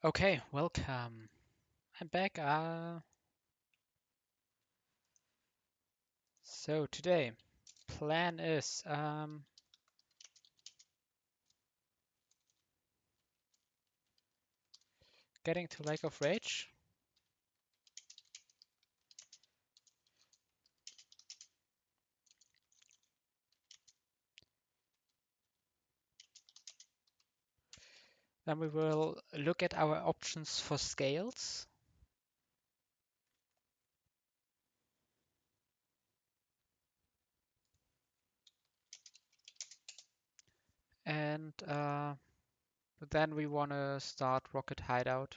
Okay, welcome. I'm back. So today, plan is getting to Lake of Rage. Then we will look at our options for scales. And then we want to start Rocket Hideout.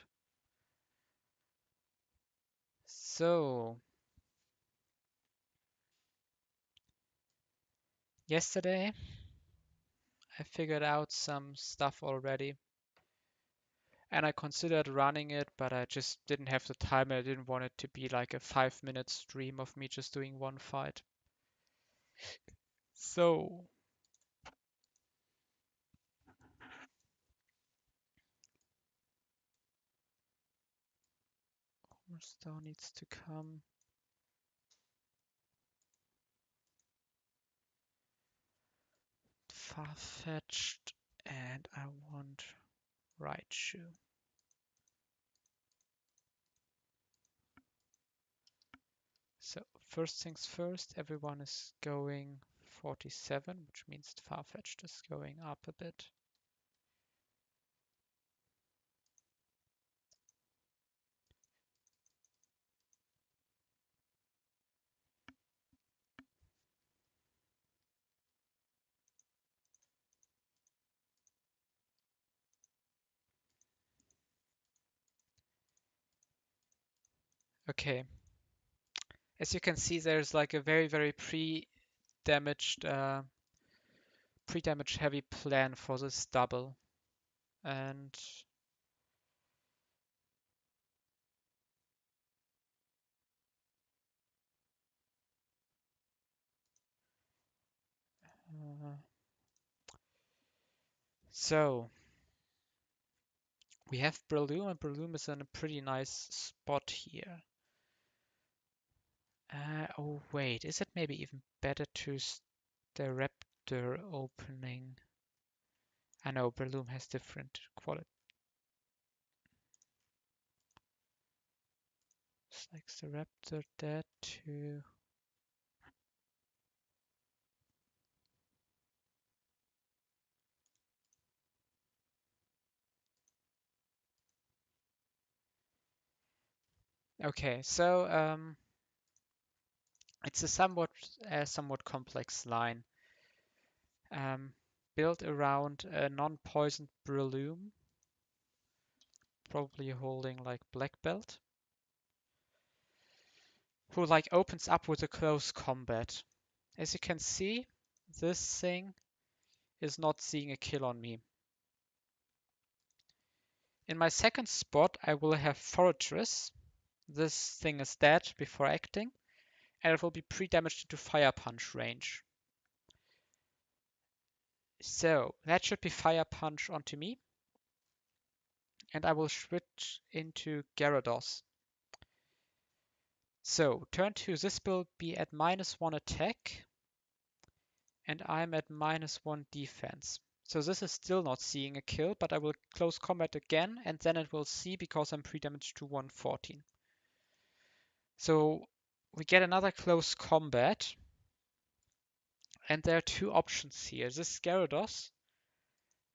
So, yesterday I figured out some stuff already. And I considered running it, but I just didn't have the time. I didn't want it to be like a 5 minute stream of me just doing one fight. So, Cornerstone needs to come. Far-fetched, and I want Raichu. So first things first, everyone is going 47, which means far-fetched is going up a bit. Okay, as you can see, there's like a very pre-damaged, pre-damage heavy plan for this double, and uh, so we have Breloom, and Breloom is in a pretty nice spot here. Oh wait, is it maybe even better to the Raptor opening? I know Breloom has different quality. It's like the Raptor dead too. Okay, so it's a somewhat complex line. Um, Built around a non-poisoned Breloom, probably holding like Black Belt, who like opens up with a close combat. As you can see, this thing is not seeing a kill on me. In my second spot, I will have Fortress. This thing is dead before acting, and it will be pre-damaged into Fire Punch range. So that should be Fire Punch onto me, and I will switch into Gyarados. So turn 2, this will be at -1 attack, and I'm at -1 defense. So this is still not seeing a kill, but I will close combat again, and then it will see because I'm pre-damaged to 114. So we get another close combat, and there are two options here. This Gyarados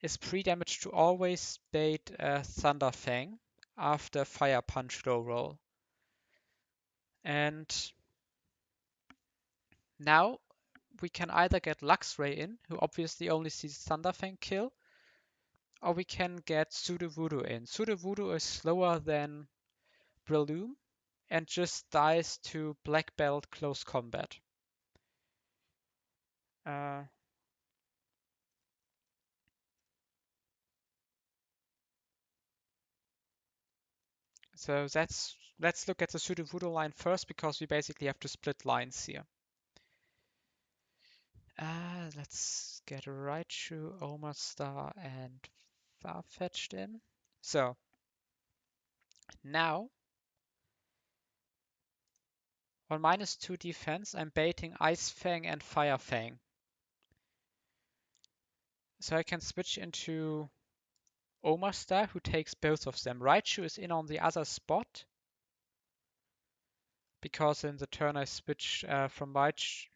is pre-damaged to always bait Thunder Fang after Fire Punch low roll. And now we can either get Luxray in, who obviously only sees Thunder Fang kill, or we can get Sudowoodo in. Sudowoodo is slower than Breloom and just dies to Black Belt close combat. Uh, so let's look at the Sudowoodo line first because we basically have to split lines here. Let's get Raichu, Omastar, and Farfetch'd in. So Now, on -2 defense, I'm baiting Ice Fang and Fire Fang. So I can switch into Omastar, who takes both of them. Raichu is in on the other spot, because in the turn I switch from Raichu,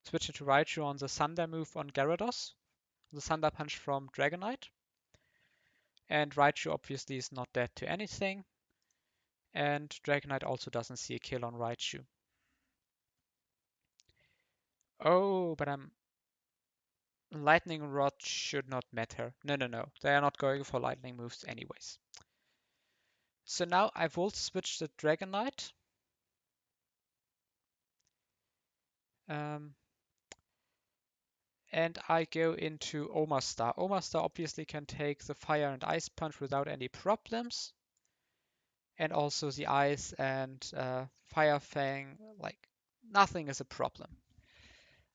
switch into Raichu on the Thunder move on Gyarados, the Thunder Punch from Dragonite. And Raichu obviously is not dead to anything. And Dragonite also doesn't see a kill on Raichu. Oh, but Lightning Rod should not matter. No, no, no. They are not going for lightning moves anyways. So now I will switch the Dragonite. And I go into Omastar. Omastar obviously can take the Fire and Ice Punch without any problems. And also the Ice and Fire Fang, like nothing is a problem.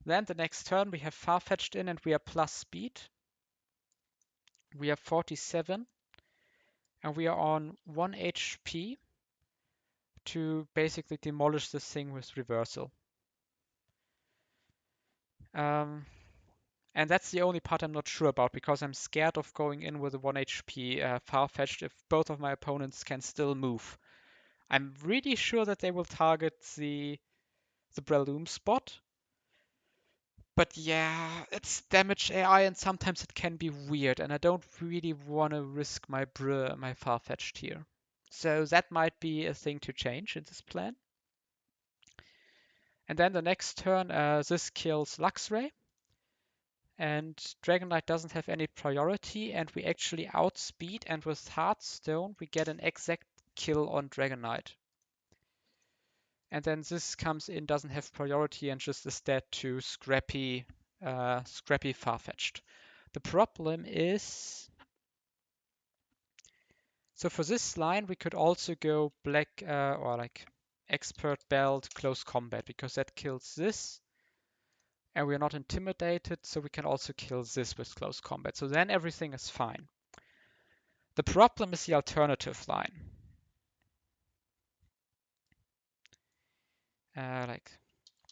Then the next turn we have Farfetch'd in and we are plus speed. We are 47 and we are on 1 HP to basically demolish this thing with reversal. And that's the only part I'm not sure about, because I'm scared of going in with a 1 HP Farfetch'd if both of my opponents can still move. I'm really sure that they will target the Breloom spot. But yeah, it's damage AI and sometimes it can be weird, and I don't really want to risk my Farfetch'd here. So that might be a thing to change in this plan. And then the next turn, this kills Luxray. And Dragonite doesn't have any priority, and we actually outspeed, and with Hearthstone we get an exact kill on Dragonite. And then this comes in, doesn't have priority, and just is dead to Scrappy Farfetch'd. The problem is, so for this line we could also go black or like Expert Belt Close Combat, because that kills this. And we are not intimidated, so we can also kill this with Close Combat. So then everything is fine. The problem is the alternative line. Like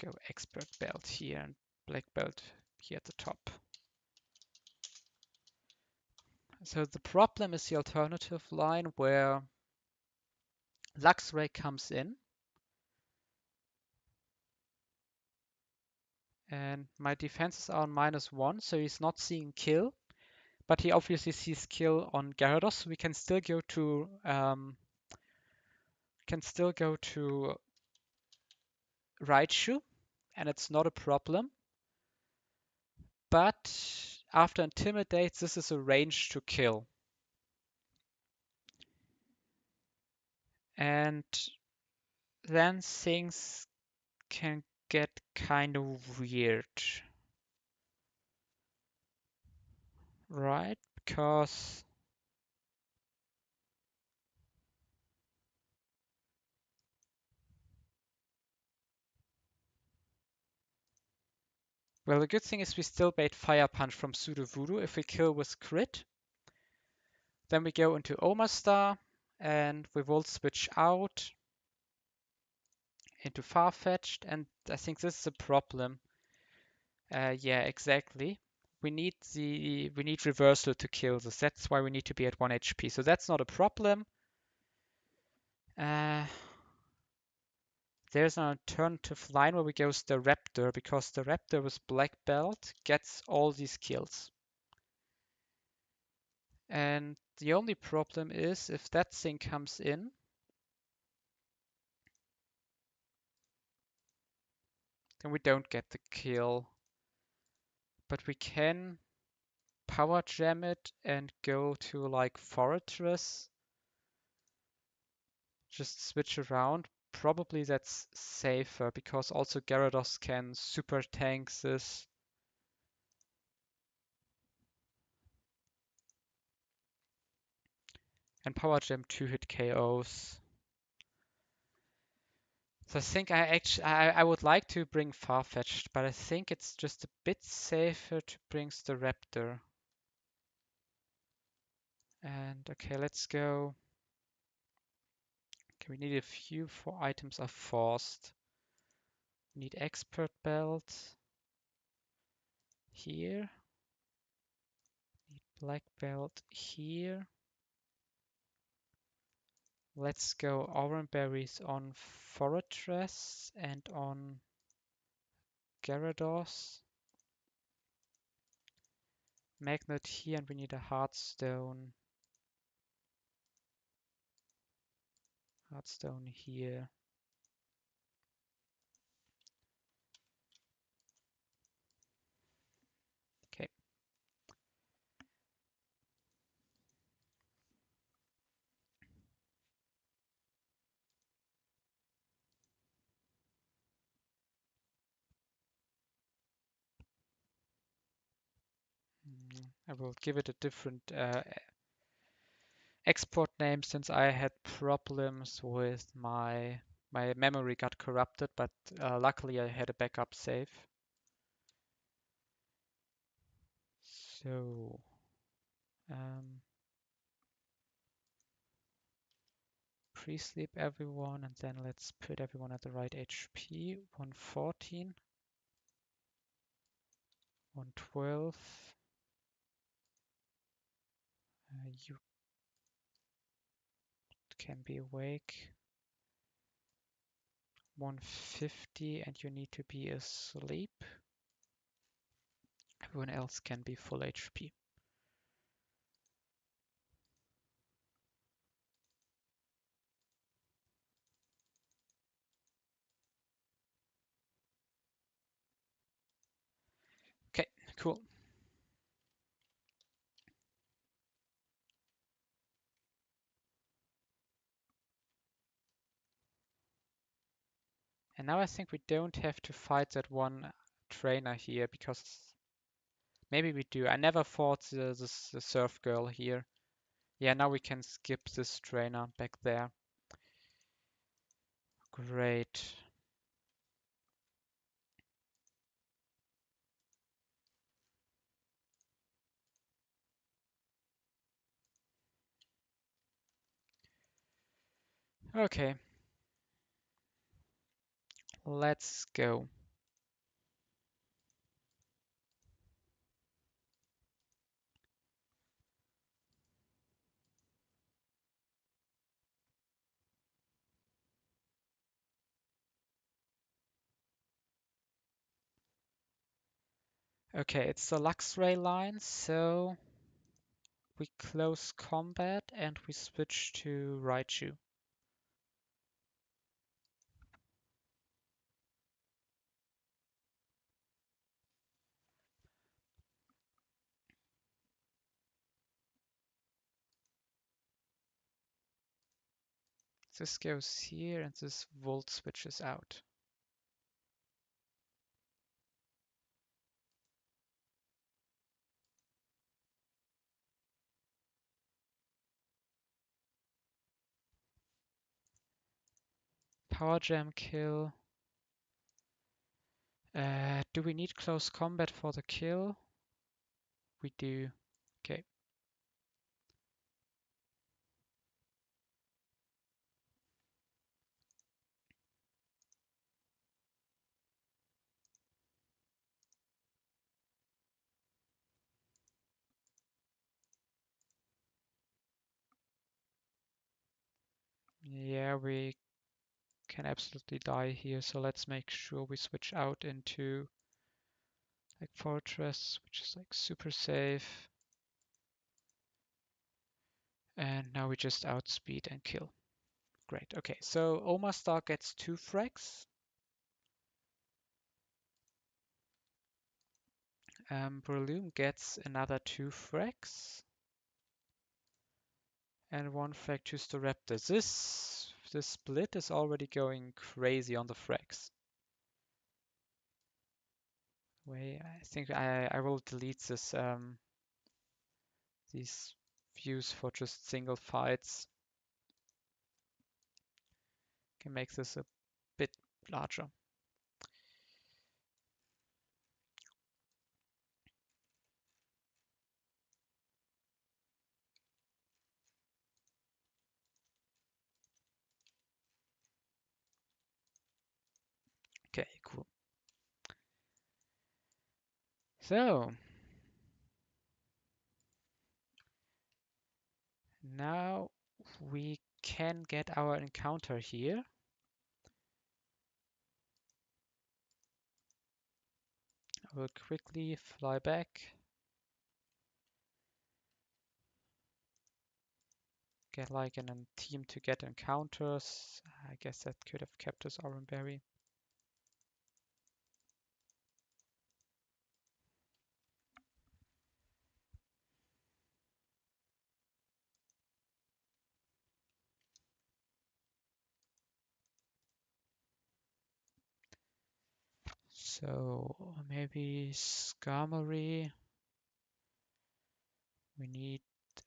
go Expert Belt here and Black Belt here at the top. So the problem is the alternative line where Luxray comes in and my defenses are on -1, so he's not seeing kill, but he obviously sees kill on Gyarados, so we can still go to Raichu, and it's not a problem. But after Intimidate, this is a range to kill. And then things can get kind of weird. Right? Because well, the good thing is we still bait Fire Punch from Pseudo Voodoo if we kill with crit. Then we go into Omastar and we will switch out into Farfetch'd, and I think this is a problem. Yeah, exactly. We need reversal to kill this. That's why we need to be at 1 HP. So that's not a problem. There's an alternative line where we go with the Raptor, because the Raptor with Black Belt gets all these kills. And the only problem is if that thing comes in, then we don't get the kill. But we can Power Jam it and go to like Fortress. Just switch around. Probably that's safer, because also Gyarados can super tank this. And Power Gem 2-hit KOs. So I think I would like to bring Farfetch'd, but I think it's just a bit safer to bring the Raptor. And okay, let's go. Okay, we need a few for items are forced. We need expert belt here. Need black belt here. Let's go orange berries on Fortress and on Gyarados. Magnet here, and we need a Heartstone. Heartstone here. Okay. I will give it a different export name since I had problems with my memory got corrupted, but luckily I had a backup save. So pre-sleep everyone, and then let's put everyone at the right HP. 114, 112. You can be awake. 150, and you need to be asleep. Everyone else can be full HP. Okay, cool. And now I think we don't have to fight that one trainer here, because maybe we do. I never fought the surf girl here. Yeah, now we can skip this trainer back there. Great. Okay. Let's go. Okay, it's the Luxray line, so we close combat and we switch to Raichu. This goes here and this Volt switches out. Power Jam kill. Do we need close combat for the kill? We do. Okay. Yeah, we can absolutely die here, so let's make sure we switch out into like Fortress, which is like super safe. And now we just outspeed and kill. Great. Okay, so Omastar gets 2 frags. Breloom gets another 2 frags. And 1 frag to Staraptor. This split is already going crazy on the frags. Wait, I think I will delete this these views for just single fights. Can make this a bit larger. Okay, cool. So now we can get our encounter here. I will quickly fly back. Get like in a team to get encounters. I guess that could have kept us Orange Berry. So maybe Skarmory. We need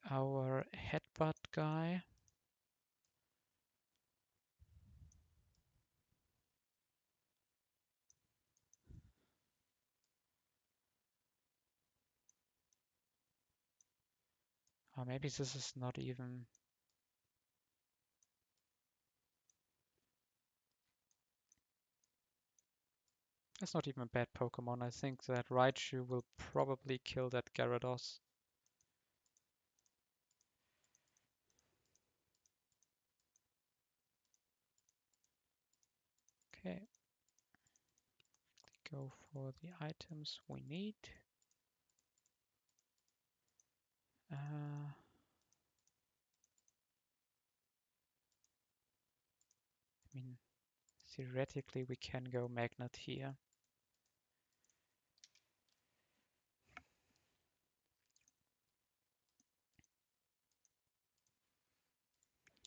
our headbutt guy. Or maybe this is not even... That's not even a bad Pokemon. I think that Raichu will probably kill that Gyarados. Okay. Go for the items we need. I mean, theoretically we can go Magnet here.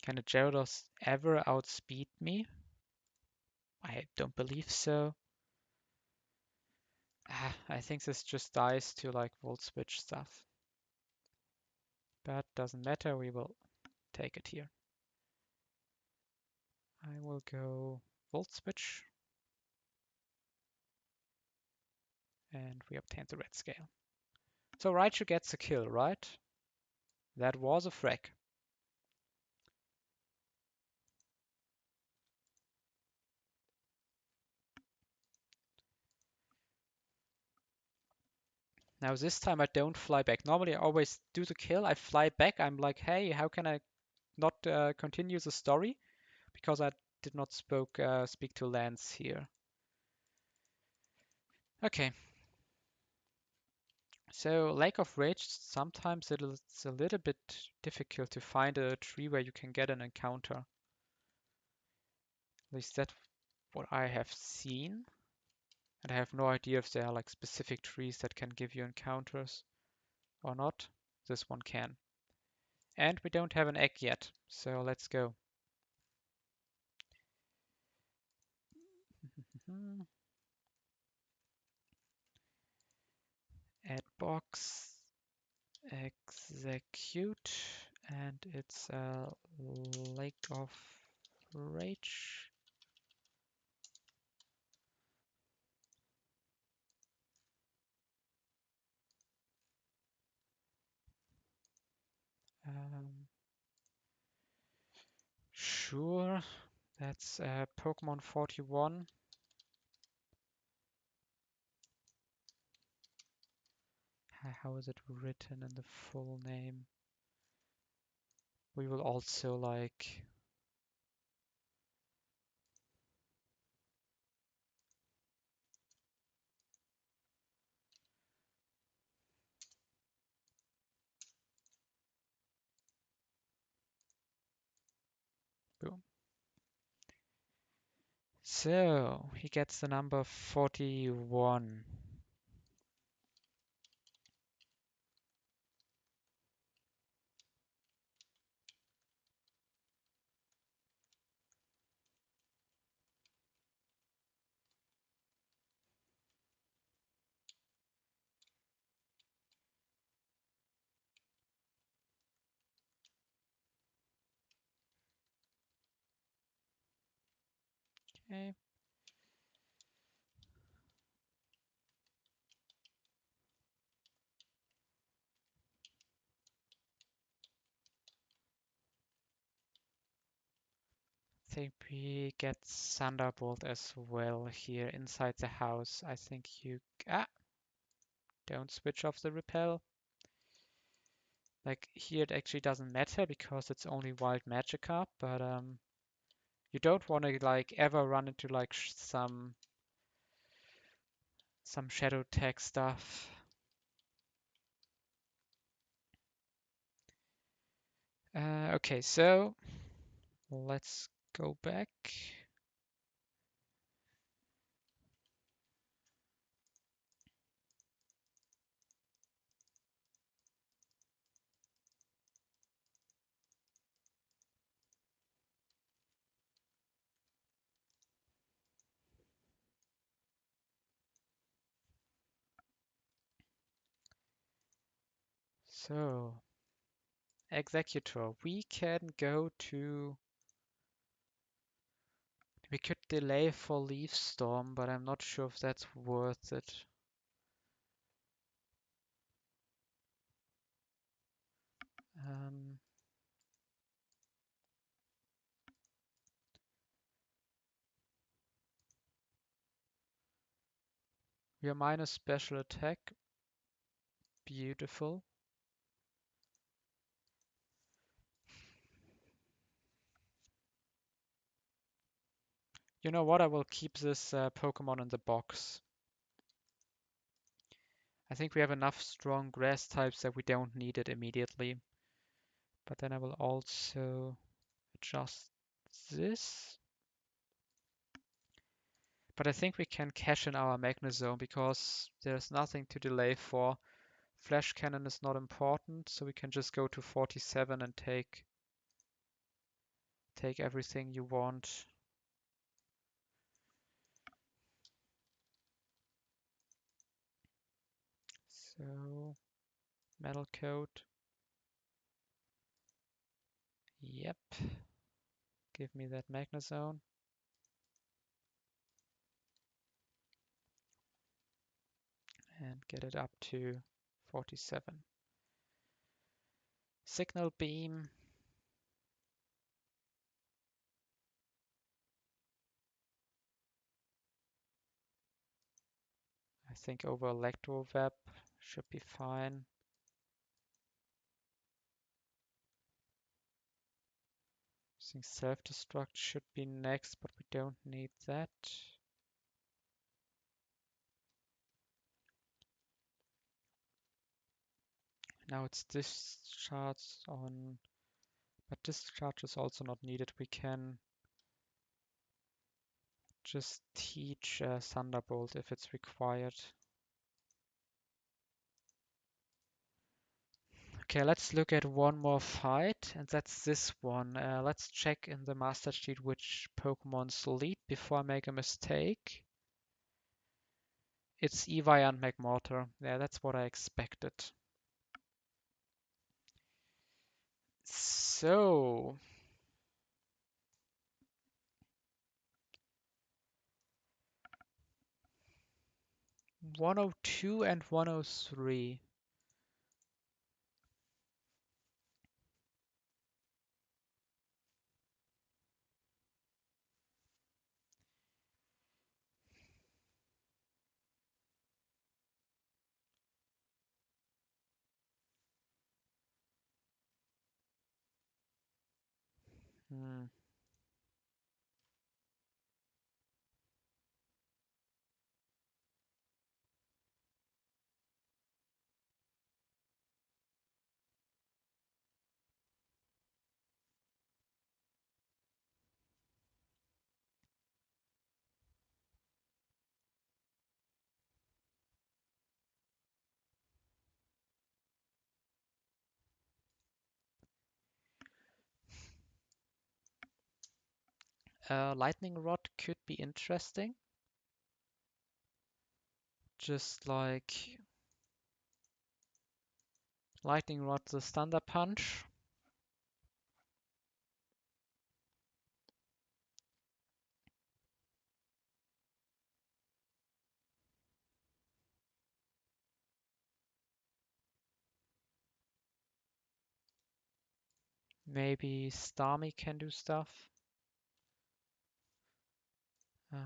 Can a Gyarados ever outspeed me? I don't believe so. I think this just dies to like Volt Switch stuff. But doesn't matter, we will take it here. I will go Volt Switch. And we obtain the red scale. So Raichu gets a kill, right? That was a frag. Now this time I don't fly back. Normally I always do the kill, I fly back, I'm like, hey, how can I not continue the story? Because I did not speak to Lance here. Okay. So Lake of Rage, sometimes it's a little bit difficult to find a tree where you can get an encounter. At least that's what I have seen. And I have no idea if there are like specific trees that can give you encounters or not. This one can. And we don't have an egg yet, so let's go. Add box, execute, and it's a Lake of Rage. Sure, that's Pokemon 41. How is it written in the full name? We will also like... Boom. So, he gets the number 41. Okay. think we get Thunderbolt as well here inside the house. I think you... don't switch off the repel. Like here it actually doesn't matter because it's only wild magicka, but you don't want to like ever run into like some shadow tech stuff. Okay, so let's go back. So, Executor, we can go to... We could delay for Leaf Storm, but I'm not sure if that's worth it. Um, we are minus special attack. Beautiful. You know what? I will keep this Pokemon in the box. I think we have enough strong grass types that we don't need it immediately. But then I will also adjust this. But I think we can cash in our Magnezone because there's nothing to delay for. Flash Cannon is not important, so we can just go to 47 and take everything you want. So, Metal Coat. Yep. Give me that Magnezone. And get it up to 47. Signal Beam. I think over Electro Web should be fine. I think Self-Destruct should be next, but we don't need that. Now it's Discharge on, but Discharge is also not needed. We can just teach Thunderbolt if it's required. Okay, let's look at one more fight, and that's this one. Let's check in the Master Sheet which Pokemon's lead before I make a mistake. It's Eevee and Magmortar. Yeah, that's what I expected. So, 102 and 103. Hmm. Lightning Rod could be interesting. Just like Lightning Rod the Thunder Punch. Maybe Starmie can do stuff. Uh,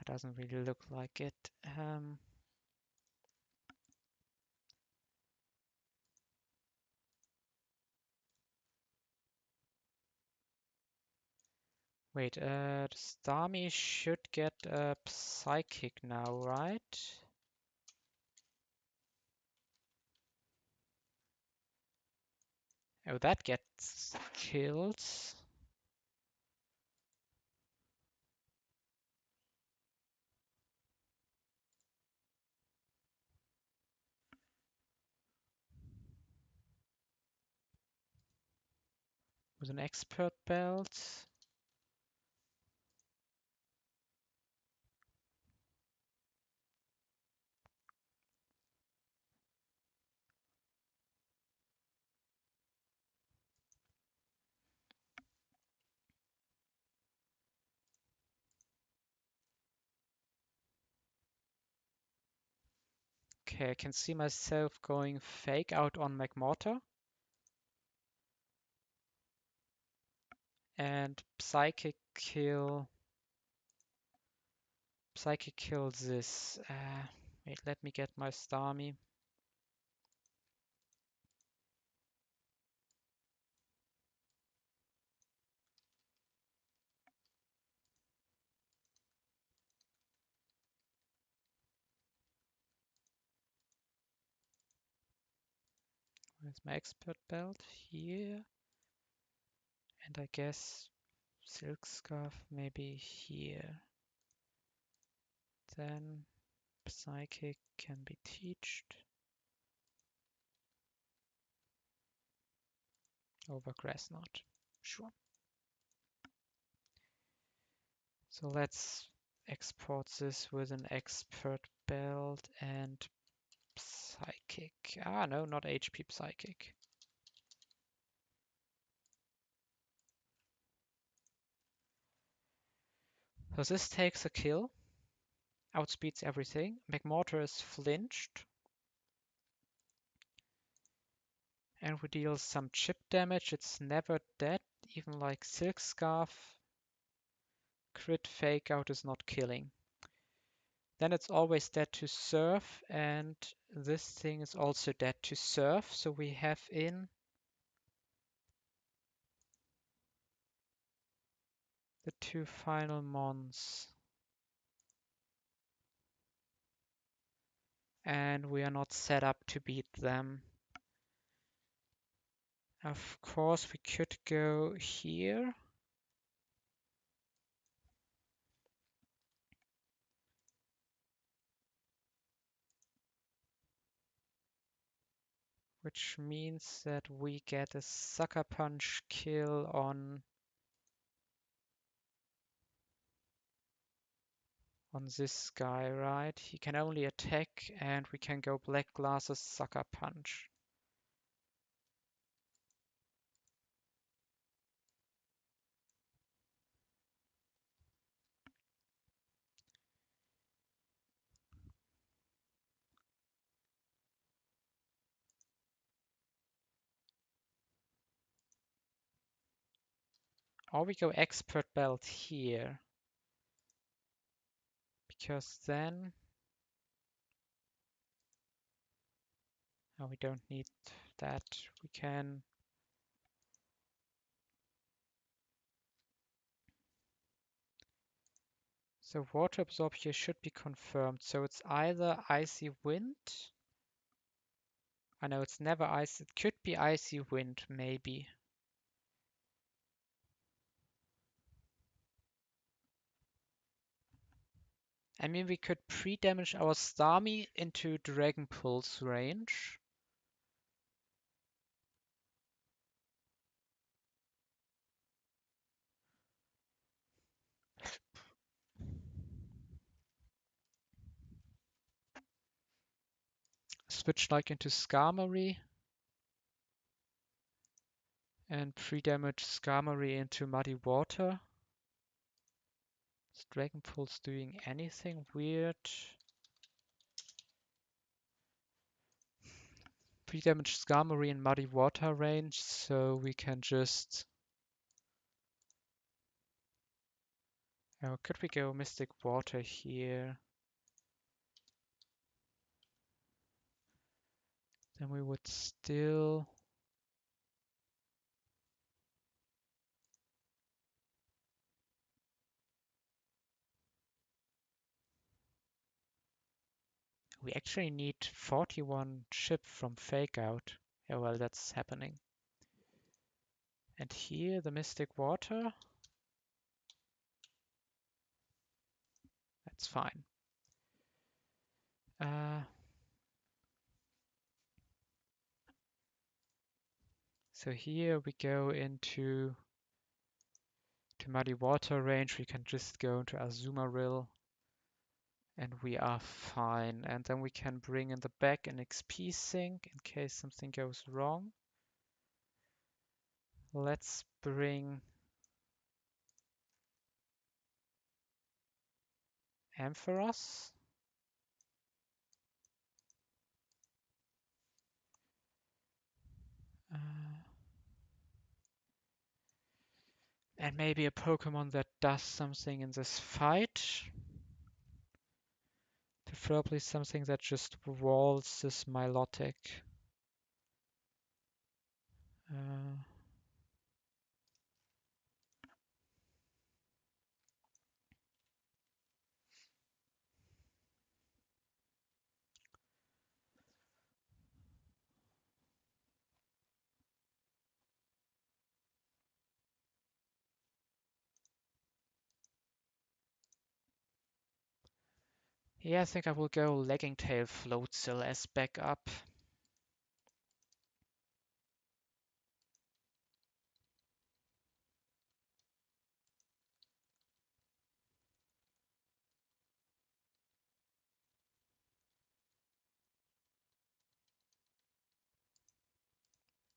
doesn't really look like it. Wait, the Starmie should get a Psychic now, right? Oh, that gets killed. With an Expert Belt. Okay, I can see myself going Fake Out on McMortar. And Psychic kill this. Wait, let me get my Starmie. Where's my Expert Belt? Here. And I guess Silk Scarf maybe here. Then Psychic can be teached. Over Grass Knot. Sure. So let's export this with an Expert Belt and Psychic. Ah, no, not HP Psychic. So this takes a kill. Outspeeds everything. McMortar is flinched. And we deal some chip damage. It's never dead. Even like Silk Scarf. Crit Fake Out is not killing. Then it's always dead to surf, and this thing is also dead to surf. So we have in the two final mons. And we are not set up to beat them. Of course, we could go here. Which means that we get a Sucker Punch kill on this guy, right? He can only attack, and we can go Black Glasses Sucker Punch. Or we go Expert Belt here. Because then... Oh, we don't need that. We can... So Water Absorb here should be confirmed. So it's either Icy Wind. I know it's never ice. It could be Icy Wind, maybe. I mean, we could pre-damage our Starmie into Dragon Pulse range. Switch like into Skarmory. And pre-damage Skarmory into Muddy Water. Is Dragon Pulse doing anything weird? pre-damage Skarmory in Muddy Water range, so we can just... Oh, could we go Mystic Water here? Then we would still... We actually need 41 chip from Fake Out. Yeah, well, that's happening. And here, the Mystic Water. That's fine. So here we go into Muddy Water range. We can just go into Azumarill and we are fine. And then we can bring in the back an XP sink in case something goes wrong. Let's bring Ampharos. And maybe a Pokemon that does something in this fight. Preferably something that just walls this Milotic. Yeah, I think I will go Legging Tail Floatzel as backup.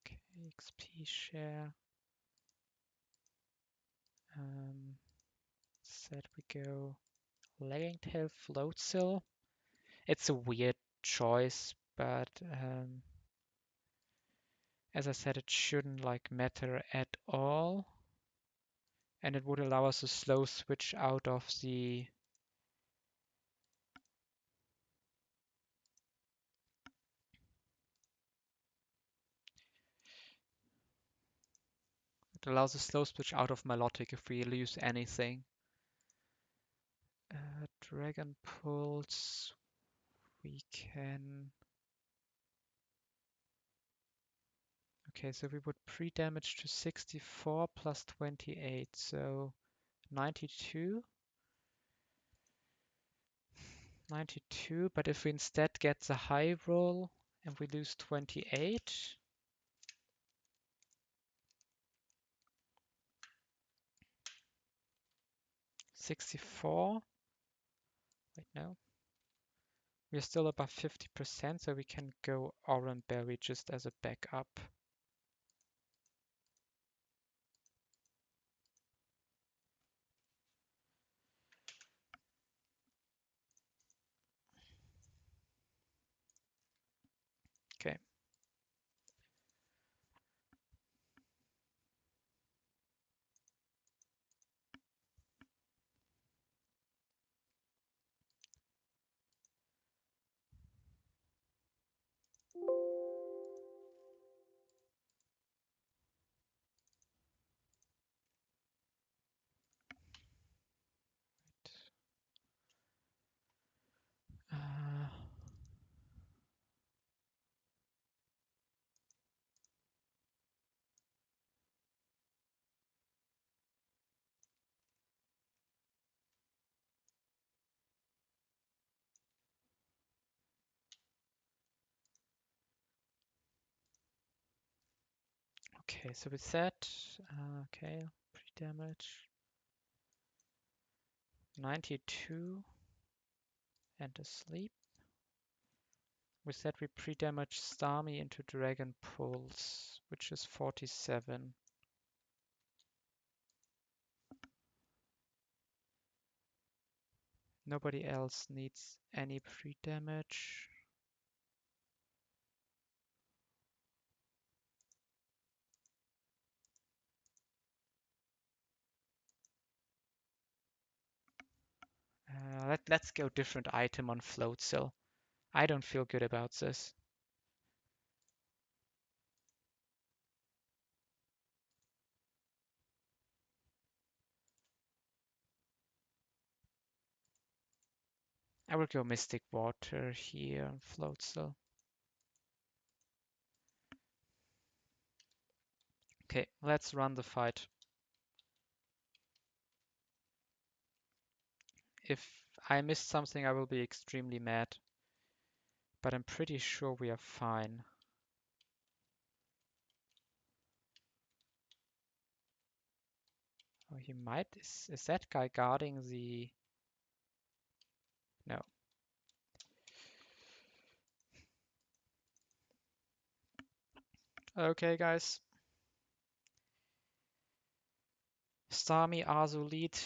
Okay, XP share. Said we go Legging Tail Floatzel. It's a weird choice, but as I said, it shouldn't like matter at all. And it would allow us a slow switch out of the it allows a slow switch out of Milotic if we lose anything. Dragon Pulse, we can... Okay, so we would pre-damage to 64 plus 28, so 92. 92, but if we instead get the high roll and we lose 28, 64. Wait, no. We're still above 50%, so we can go Oran Berry just as a backup. Okay. Okay, so with that, okay, pre-damage 92 and asleep. With that, we pre-damage Starmie into Dragon Pulse, which is 47. Nobody else needs any pre-damage. let's go different item on float cell. I don't feel good about this. I will go Mystic Water here on float cell. Okay, let's run the fight. If I missed something, I will be extremely mad. But I'm pretty sure we are fine. Oh, he might. Is that guy guarding the... No. Okay, guys. Starmie, Azu lead.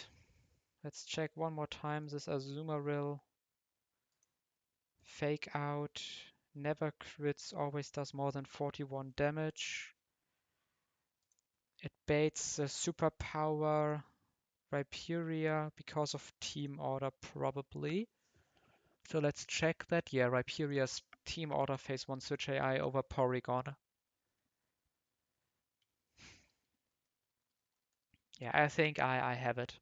Let's check one more time this Azumarill. Fake out. Never crits, always does more than 41 damage. It baits the superpower Rhyperia because of team order, probably. So let's check that. Yeah, Rhyperia's team order phase 1 switch AI over Porygon. Yeah, I think I have it.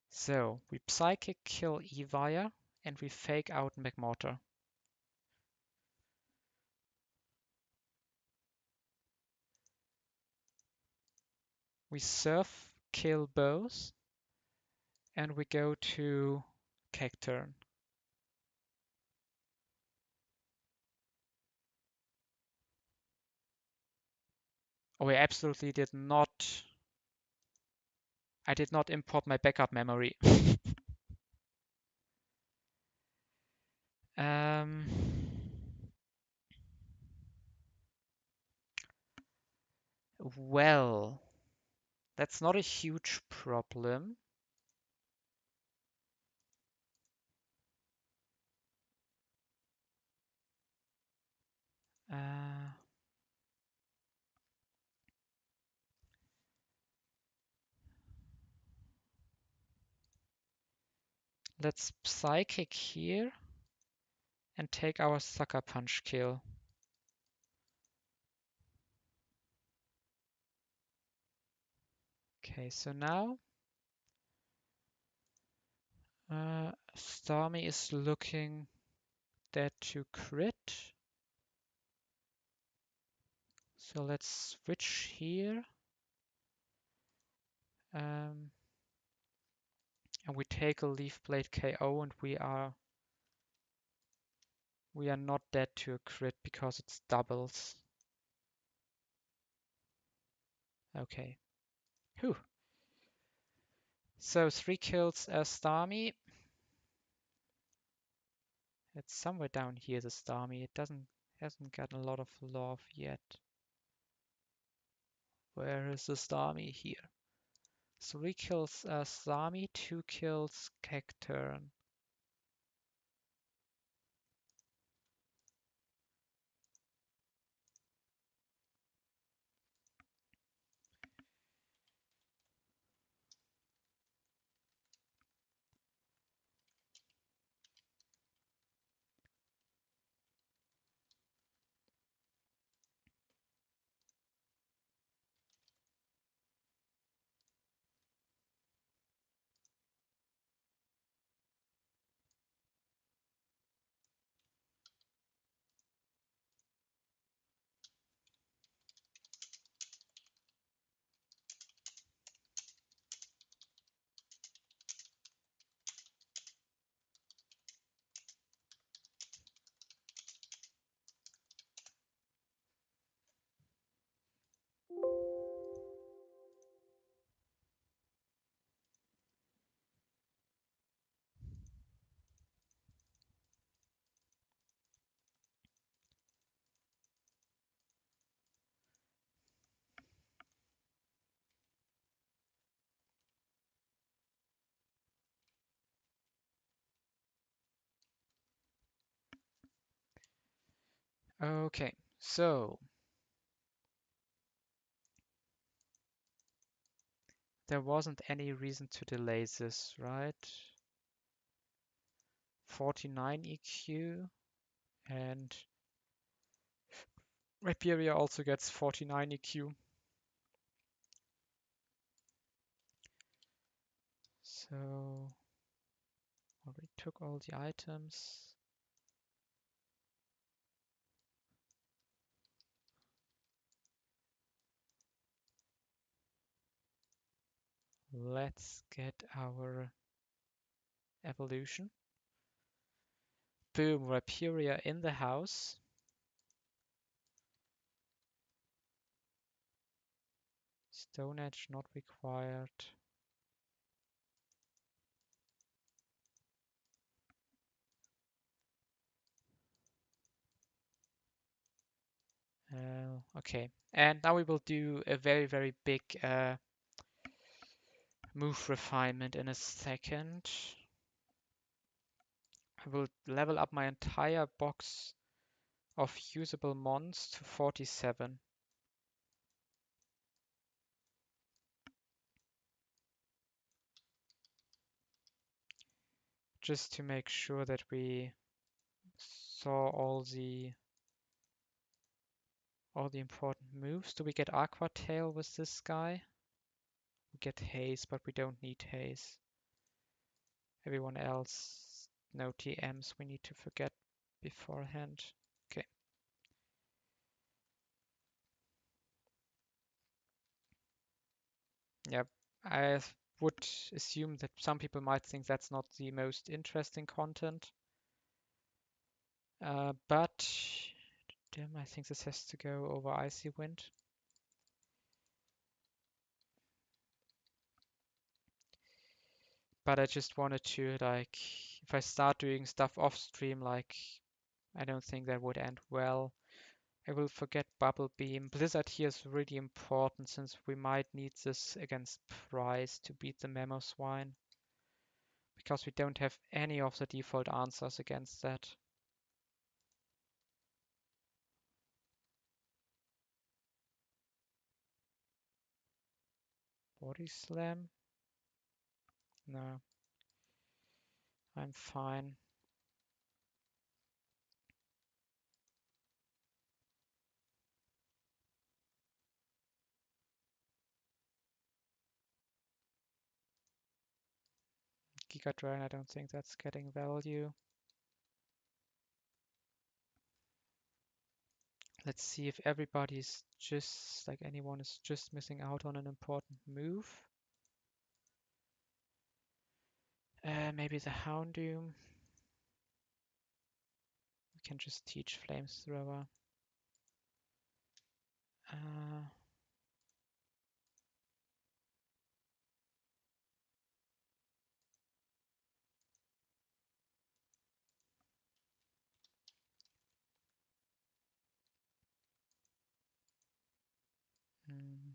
So we Psychic kill Evia and we fake out Magmortar. We Surf kill both and we go to Cacturn. Oh, I absolutely did not. I did not import my backup memory. um, well, that's not a huge problem. Uh, let's Psychic here and take our Sucker Punch kill. Okay, so now Starmie is looking dead to crit. So let's switch here. And we take a Leaf Blade KO and we are not dead to a crit because it's doubles. Okay. Whew. So 3 kills as Starmie. It's somewhere down here, the Starmie. It hasn't gotten a lot of love yet. Where is the Starmie? Here. 3 kills as Starmie, 2 kills Cacturn. Okay, so there wasn't any reason to delay this, right? 49 EQ, and Rhyperia also gets 49 EQ. So we took all the items. Let's get our evolution. Boom, Rhyperia in the house. Stone Edge not required. Okay, and now we will do a very, very big move refinement in a second. I will level up my entire box of usable mons to 47. Just to make sure that we saw all the important moves. Do we get Aqua Tail with this guy? We get Haze, but we don't need Haze. Everyone else, no TMs we need to forget beforehand. Okay. Yep, I would assume that some people might think that's not the most interesting content. But damn, I think this has to go over Icy Wind. But I just wanted to, like, if I start doing stuff off stream, like, I don't think that would end well. I will forget Bubble Beam. Blizzard here is really important since we might need this against Price to beat the Mamoswine. Because we don't have any of the default answers against that. Body Slam? No. I'm fine. Giga Drain, I don't think that's getting value. Let's see if everybody's just, like anyone is just missing out on an important move. Maybe the Houndoom. We can just teach Flamethrower. Uh, hmm.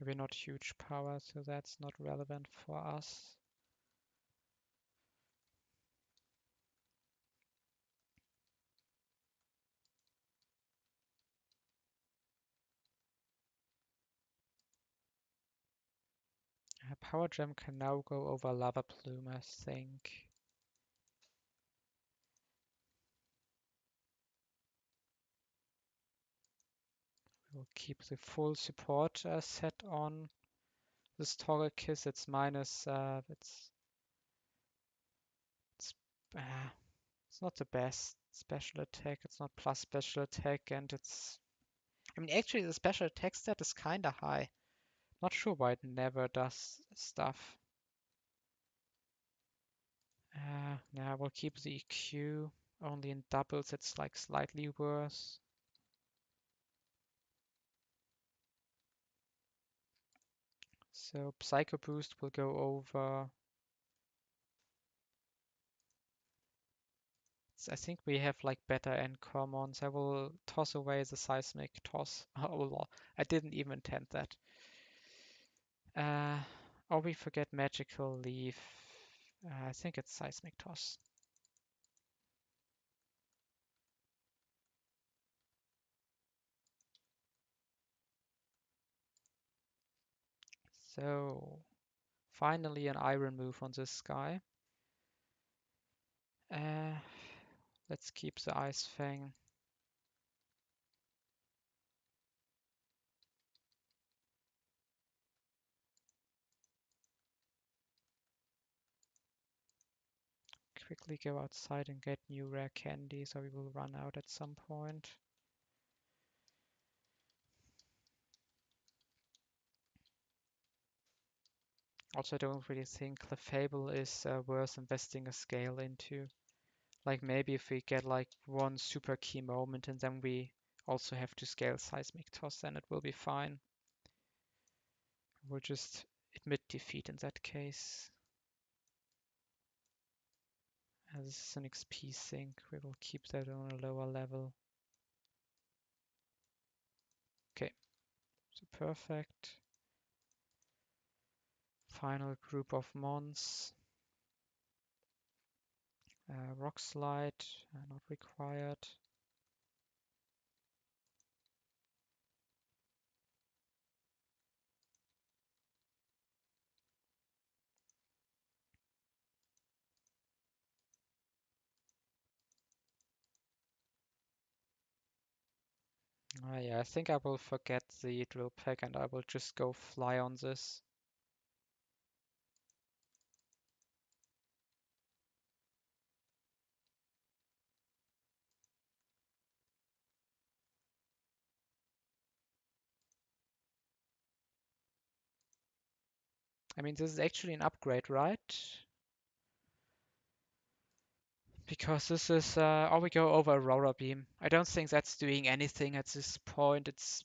We're not huge power, so that's not relevant for us. Power Gem can now go over Lava Plume, I think. We'll keep the full support set on this Togekiss. It's minus, it's not the best special attack. It's not plus special attack, and it's, I mean, actually the special attack stat is kind of high. Not sure why it never does stuff. Now we'll keep the EQ. Only in doubles it's like slightly worse. So Psycho Boost will go over I think we have like better end commons. I will toss away the seismic toss. Oh lol, I didn't even intend that. Or we forget magical leaf. I think it's seismic toss. So finally an iron move on this guy. Let's keep the Ice Fang. Quickly go outside and get new rare candies, or we will run out at some point. Also, I don't really think Clefable is worth investing a scale into. Like maybe if we get like one super key moment and then we also have to scale Seismic Toss, then it will be fine. We'll just admit defeat in that case. This is an XP sink. We will keep that on a lower level. Okay, so perfect. Final group of mons. Rock slide, not required. Yeah, I think I will forget the drill pack and I will just go fly on this. I mean, this is actually an upgrade, right? Because this is, or we go over Aurora Beam. I don't think that's doing anything at this point. It's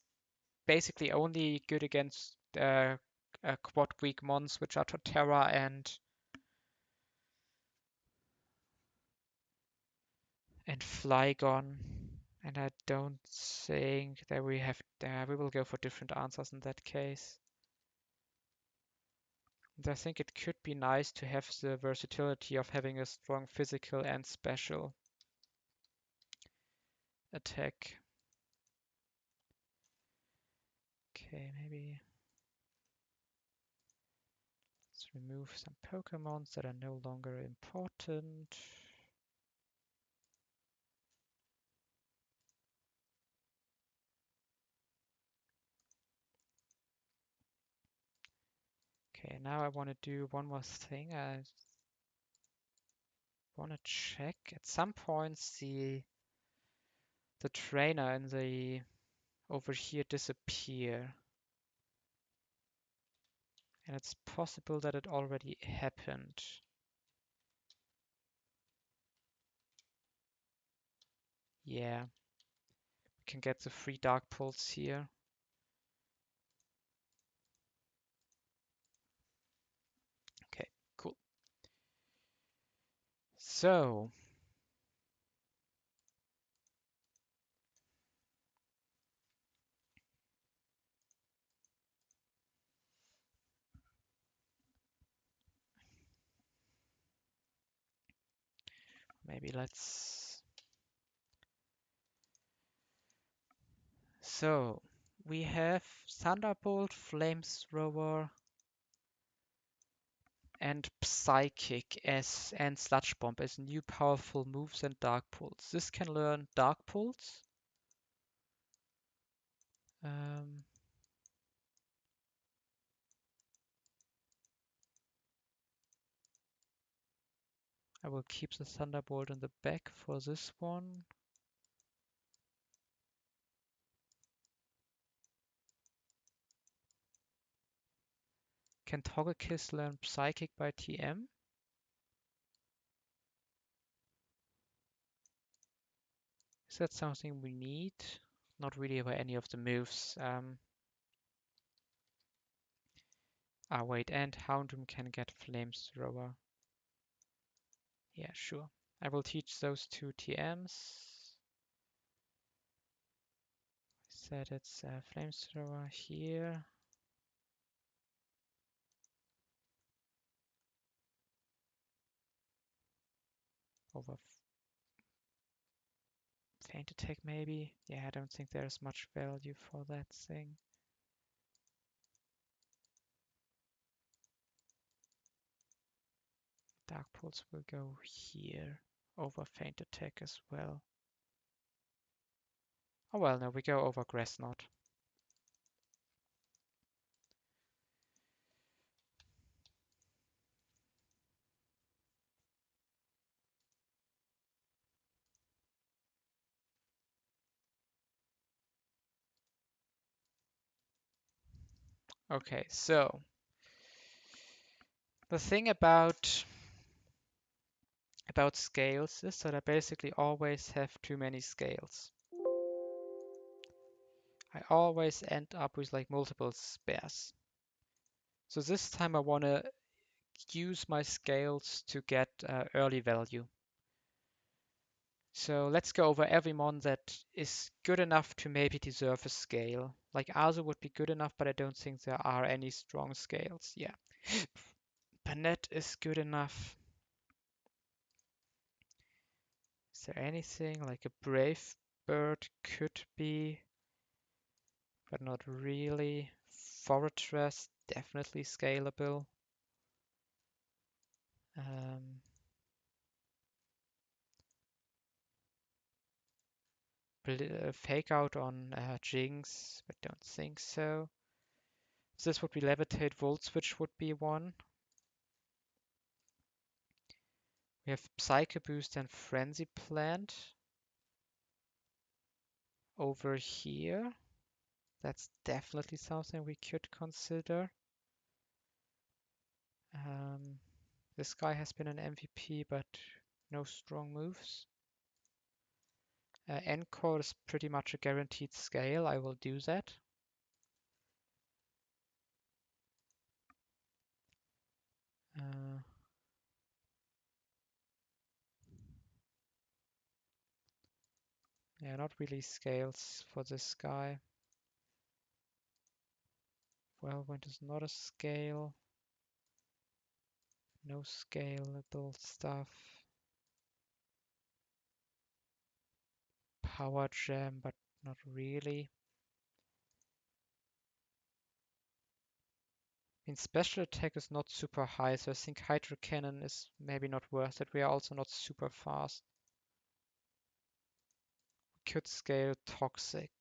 basically only good against quad weak mons, which are Torterra and Flygon. And I don't think that we have, we will go for different answers in that case. And I think it could be nice to have the versatility of having a strong physical and special attack. Okay, maybe let's remove some Pokemons that are no longer important. Okay, now I want to do one more thing. I want to check at some points the trainer and the over here disappear. And it's possible that it already happened. Yeah, we can get the free Dark Pulse here. Okay, cool. So, maybe let's... So, we have Thunderbolt, Flamethrower, and Psychic as and Sludge Bomb as new powerful moves and Dark Pulse. This can learn Dark Pulse. I will keep the Thunderbolt in the back for this one. Can Togekiss learn Psychic by TM? Is that something we need? Not really by any of the moves. Wait, and Houndoom can get Flamethrower. Yeah, sure. I will teach those two TMs. Said it's a flamethrower here. Over feint attack maybe. Yeah, I don't think there's much value for that thing. Dark Pulse will go here. Over feint attack as well. Oh well, no, we go over Grass Knot. Okay, so the thing about scales is that I basically always have too many scales. I always end up with like multiple spares. So this time I want to use my scales to get early value. So let's go over every mon that is good enough to maybe deserve a scale. Like Azu would be good enough, but I don't think there are any strong scales. Yeah. Panette is good enough. Is there anything like a Brave Bird could be, but not really. Fortress, definitely scalable. Um, Fake out on Jinx, but don't think so. This would be Levitate, Volt Switch would be one. We have Psycho Boost and Frenzy Plant over here. That's definitely something we could consider. This guy has been an MVP, but no strong moves. Encore is pretty much a guaranteed scale. I will do that. Yeah, not really scales for this guy. Whirlwind is not a scale. No scalable stuff. Power Gem, but not really. I mean, special attack is not super high, so I think Hydro Cannon is maybe not worth it. We are also not super fast. We could scale Toxic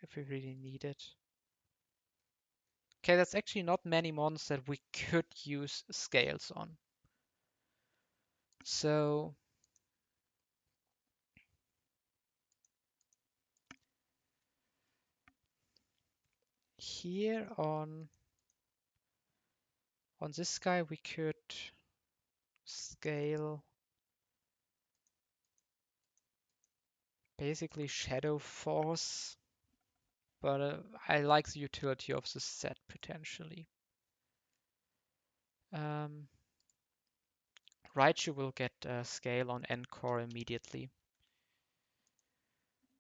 if we really need it. Okay, that's actually not many mons that we could use scales on. So here on this guy we could scale basically Shadow Force, but I like the utility of the set potentially. Raichu will get scale on Encore immediately.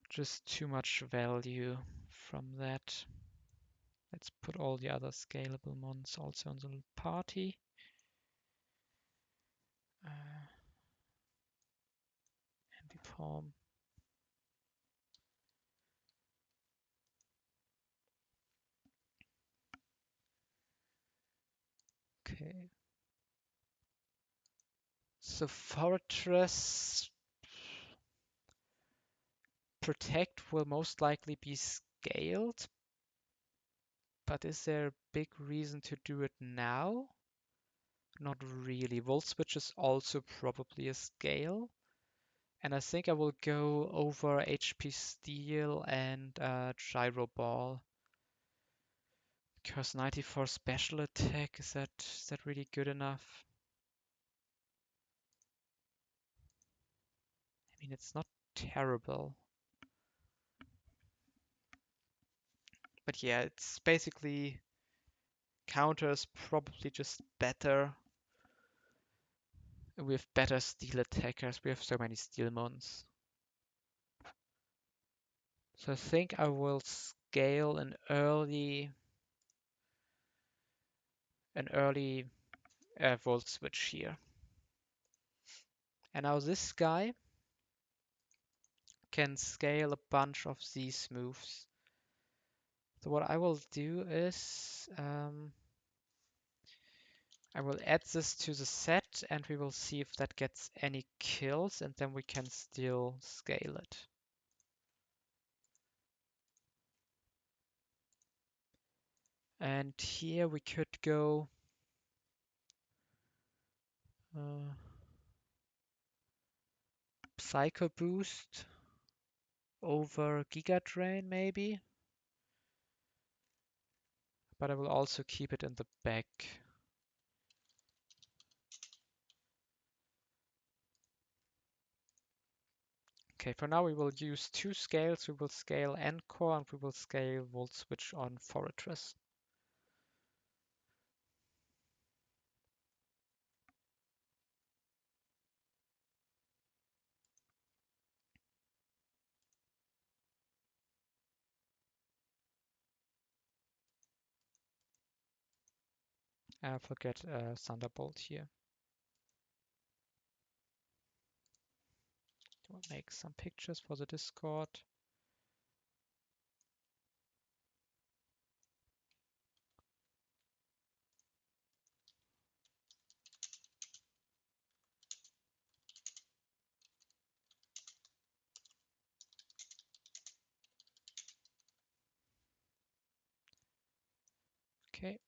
Just too much value from that. Let's put all the other scalable mons also on the party. Palm. Okay. So Fortress Protect will most likely be scaled, but is there a big reason to do it now? Not really. Volt Switch is also probably a scale. And I think I will go over HP Steel and Gyro Ball. Because 94 special attack, is that really good enough? I mean, it's not terrible. But yeah, it's basically counter is probably just better. We have better steel attackers. We have so many steel mons. So I think I will scale an early volt switch here. And now this guy can scale a bunch of these moves. So what I will do is I will add this to the set and we will see if that gets any kills and then we can still scale it. And here we could go Psycho Boost over Giga Drain maybe. But I will also keep it in the back. Okay, for now we will use two scales. We will scale Encore and we will scale Volt Switch on Fortress. I forget Thunderbolt here. We'll make some pictures for the Discord. Okay.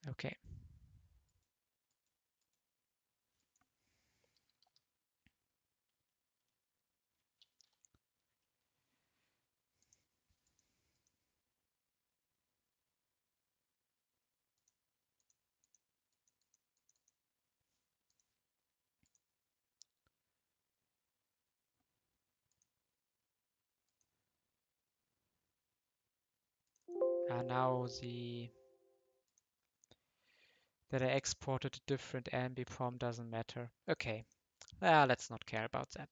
Okay. And now that I exported a different ambi prom doesn't matter. Okay. Let's not care about that.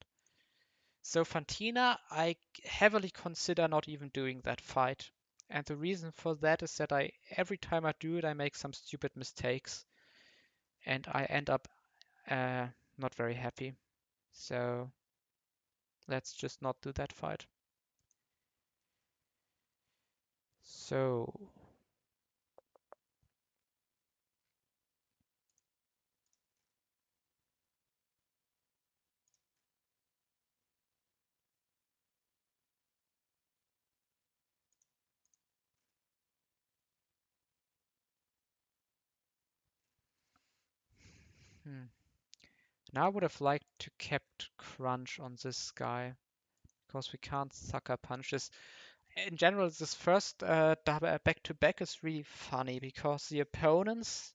So Fantina, I heavily consider not even doing that fight. And the reason for that is that every time I do it, I make some stupid mistakes. And I end up not very happy. So let's just not do that fight. So now I would have liked to kept Crunch on this guy because we can't sucker punch this. In general, this first double back-to-back is really funny because the opponents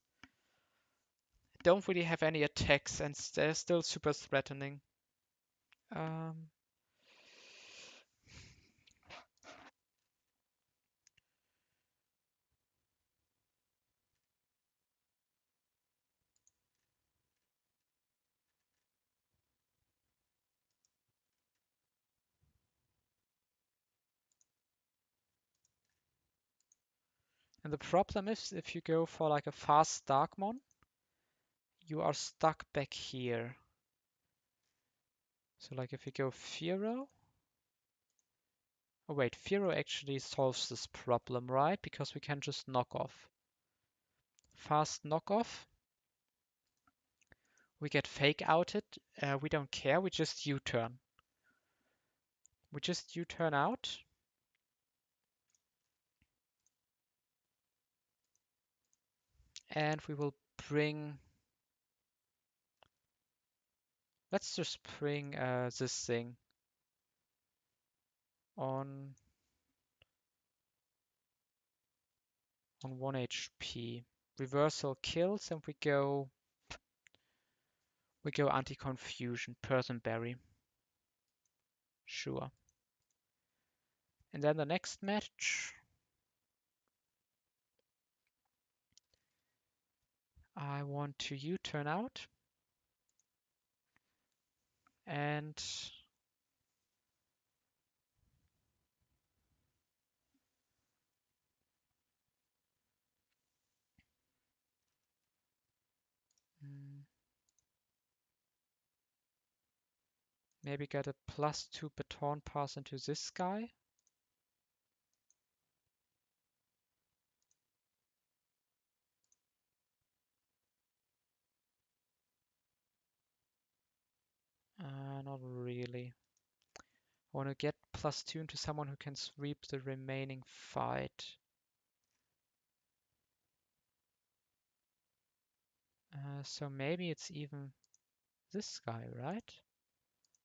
don't really have any attacks and they're still super threatening. Um, and the problem is if you go for like a fast Darkmon, you are stuck back here. So like if you go Firo, oh wait, Firo actually solves this problem, right? Because we can just knock off. Fast knock off. We get fake outed. We don't care. We just U-turn. We just U-turn out. And we will bring, let's just bring this thing on 1 HP. Reversal kills, and we go anti-confusion, person berry. Sure. And then the next match, I want to U-turn out and maybe get a +2 baton pass into this guy. Not really. I want to get +2 into someone who can sweep the remaining fight. So maybe it's even this guy, right?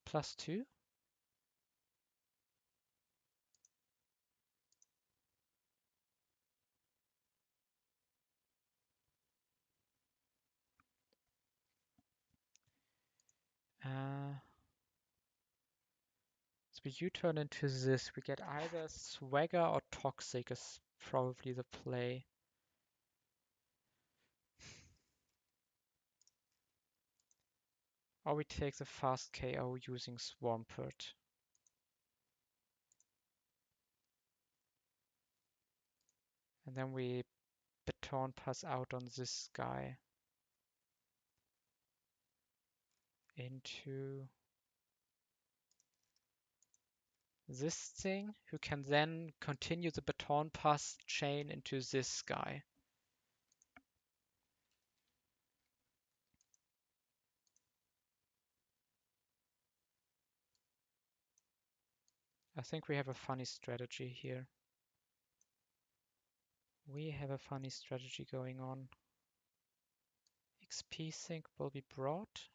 +2? So we U-turn into this. We get either Swagger or Toxic is probably the play. Or we take the fast KO using Swampert. And then we baton pass out on this guy into this thing, who can then continue the baton pass chain into this guy. I think we have a funny strategy here. We have a funny strategy going on. XP sync will be brought.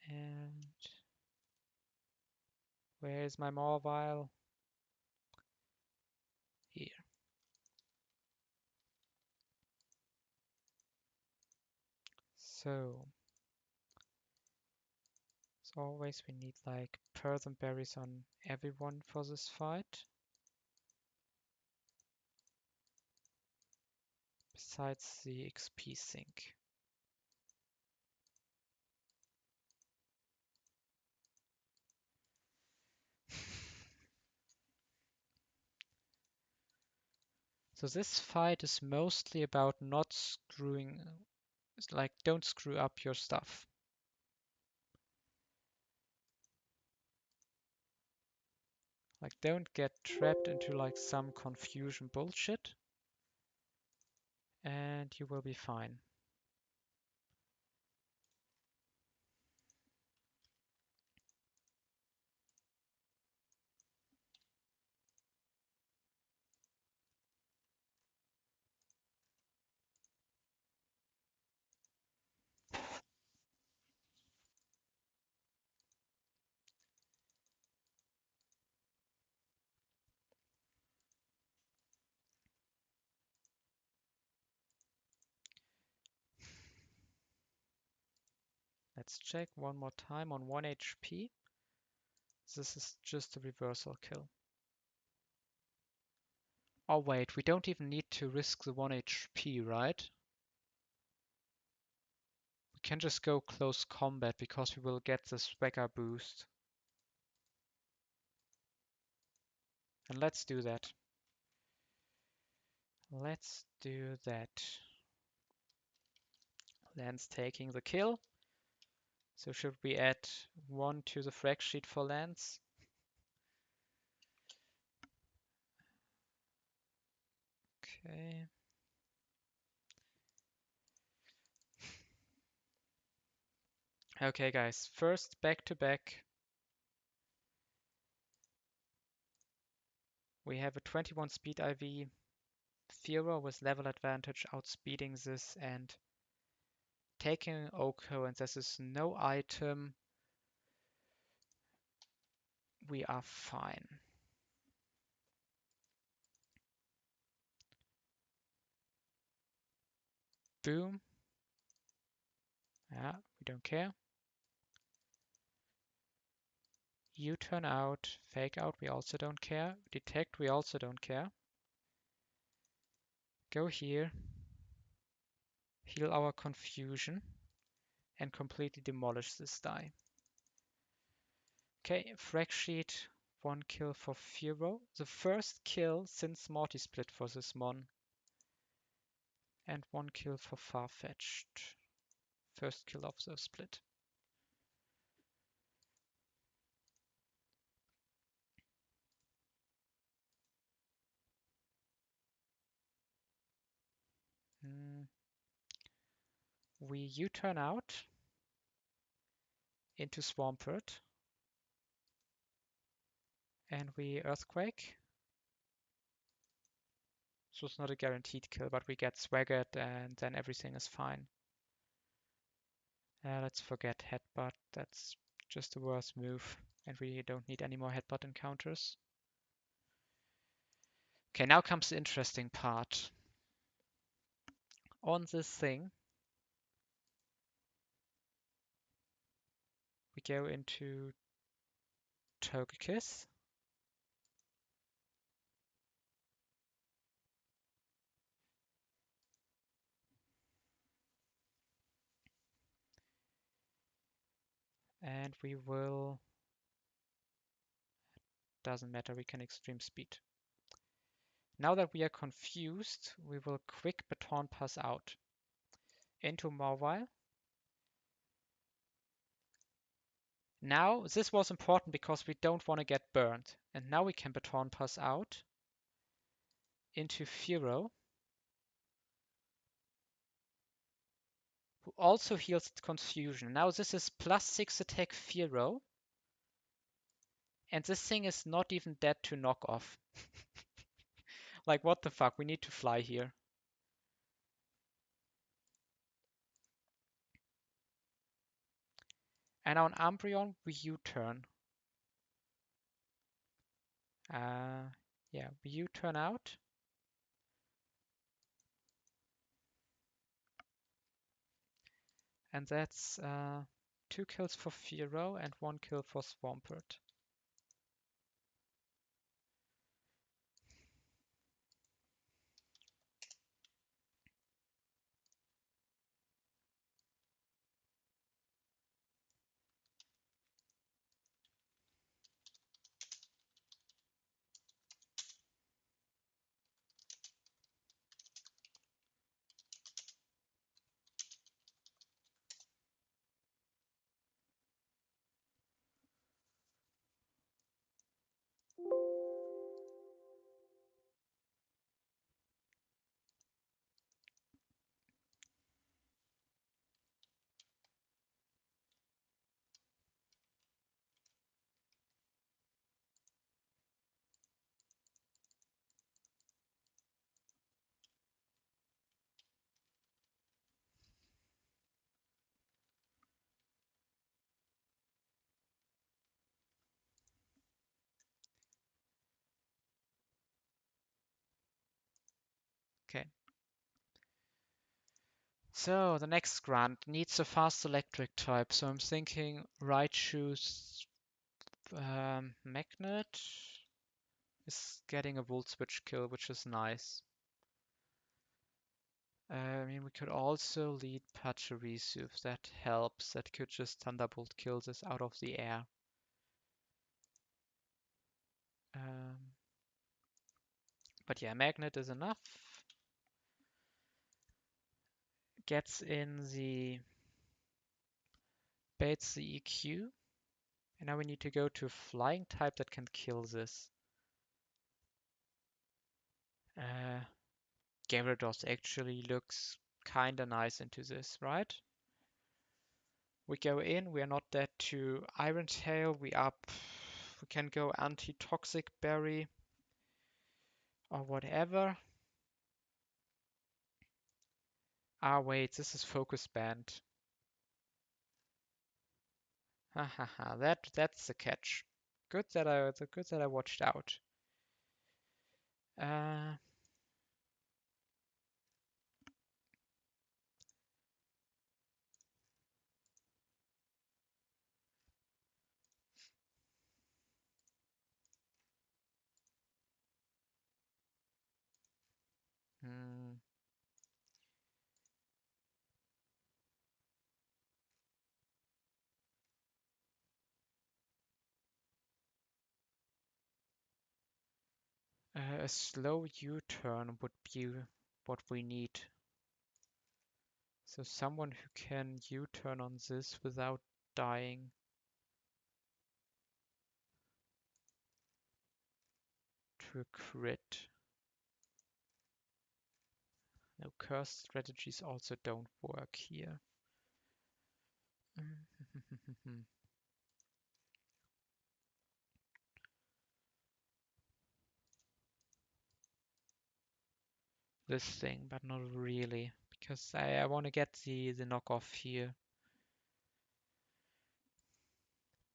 And where is my mobile? Here. So, as always, we need like pearls and berries on everyone for this fight. Besides the XP sync. So this fight is mostly about not screwing, it's like don't screw up your stuff. Like don't get trapped into like some confusion bullshit and you will be fine. Let's check one more time on 1 HP. This is just a reversal kill. Oh wait, we don't even need to risk the 1 HP, right? We can just go close combat because we will get the swagger boost. And let's do that. Let's do that. Lance taking the kill. So should we add 1 to the frag sheet for Lance? Okay. Okay, guys. First back to back We have a 21 speed IV Firo with level advantage, outspeeding this and taking Oko, and this is no item. We are fine. Boom. Yeah, we don't care. U-turn out, fake out, we also don't care. Detect, we also don't care. Go here, heal our confusion, and completely demolish this die. Okay, frag sheet, 1 kill for Firo. The first kill since Multi-Split for this mon. And 1 kill for Farfetched. First kill of the split. We U-turn out into Swampert. And we Earthquake. So it's not a guaranteed kill, but we get Swaggered and then everything is fine. Let's forget Headbutt, that's just a worse move. And we don't need any more Headbutt encounters. Okay, now comes the interesting part. On this thing, we go into Togekiss. And we will, doesn't matter, we can extreme speed. Now that we are confused, we will quick Baton Pass out into Mawile. Now, this was important because we don't want to get burned. And now we can Baton Pass out into Firo, who also heals Confusion. Now this is +6 attack Firo. And this thing is not even dead to knock off. Like, what the fuck? We need to fly here. And on Umbreon, we U-turn. Yeah, we U-turn out. And that's 2 kills for Firo and 1 kill for Swampert. Okay. So the next grunt needs a fast electric type. So I'm thinking Raichu's Magnet is getting a Volt Switch kill, which is nice. I mean, we could also lead Pachirisu if that helps. That could just Thunderbolt kill this out of the air. But yeah, Magnet is enough. Gets in the baits the EQ. And now we need to go to a flying type that can kill this. Gyarados actually looks kinda nice into this, right? We go in, we are not dead to Iron Tail, we can go anti-toxic berry. or whatever. Ah, wait, this is focus band. Ha ha ha, that's the catch. Good that I watched out. Uh, hmm. A slow U-turn would be what we need. So someone who can U-turn on this without dying. To a crit. No, cursed strategies also don't work here. This thing, but not really, because I want to get the knockoff here.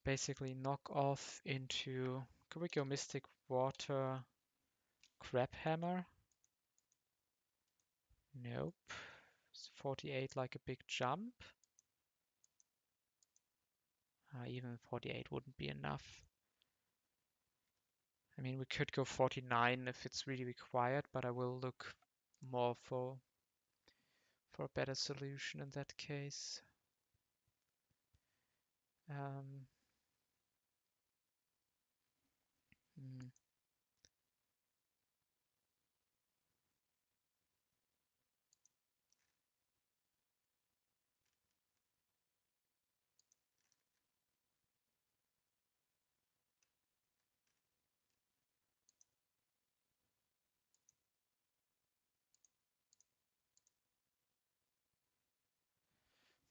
Basically knock off into, could we go Mystic Water, Crab Hammer? Nope. It's 48 like a big jump. Even 48 wouldn't be enough. I mean, we could go 49 if it's really required, but I will look more for a better solution in that case. Um, hmm.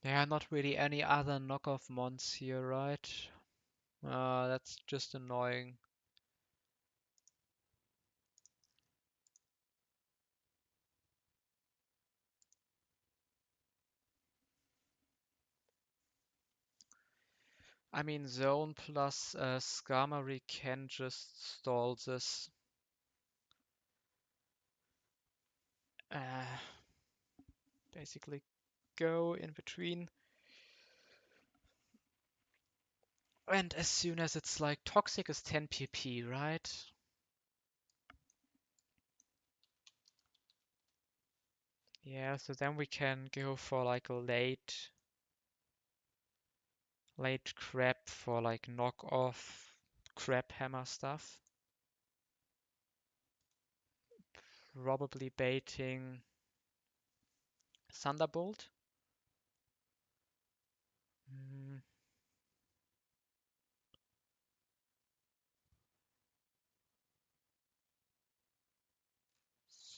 There are not really any other knockoff mons here, right? That's just annoying. I mean, Zone plus Skarmory can just stall this. Basically go in between. And as soon as it's like Toxic is 10 pp, right? Yeah, so then we can go for like a late crab for like knock off crab hammer stuff. Probably baiting Thunderbolt. Mm.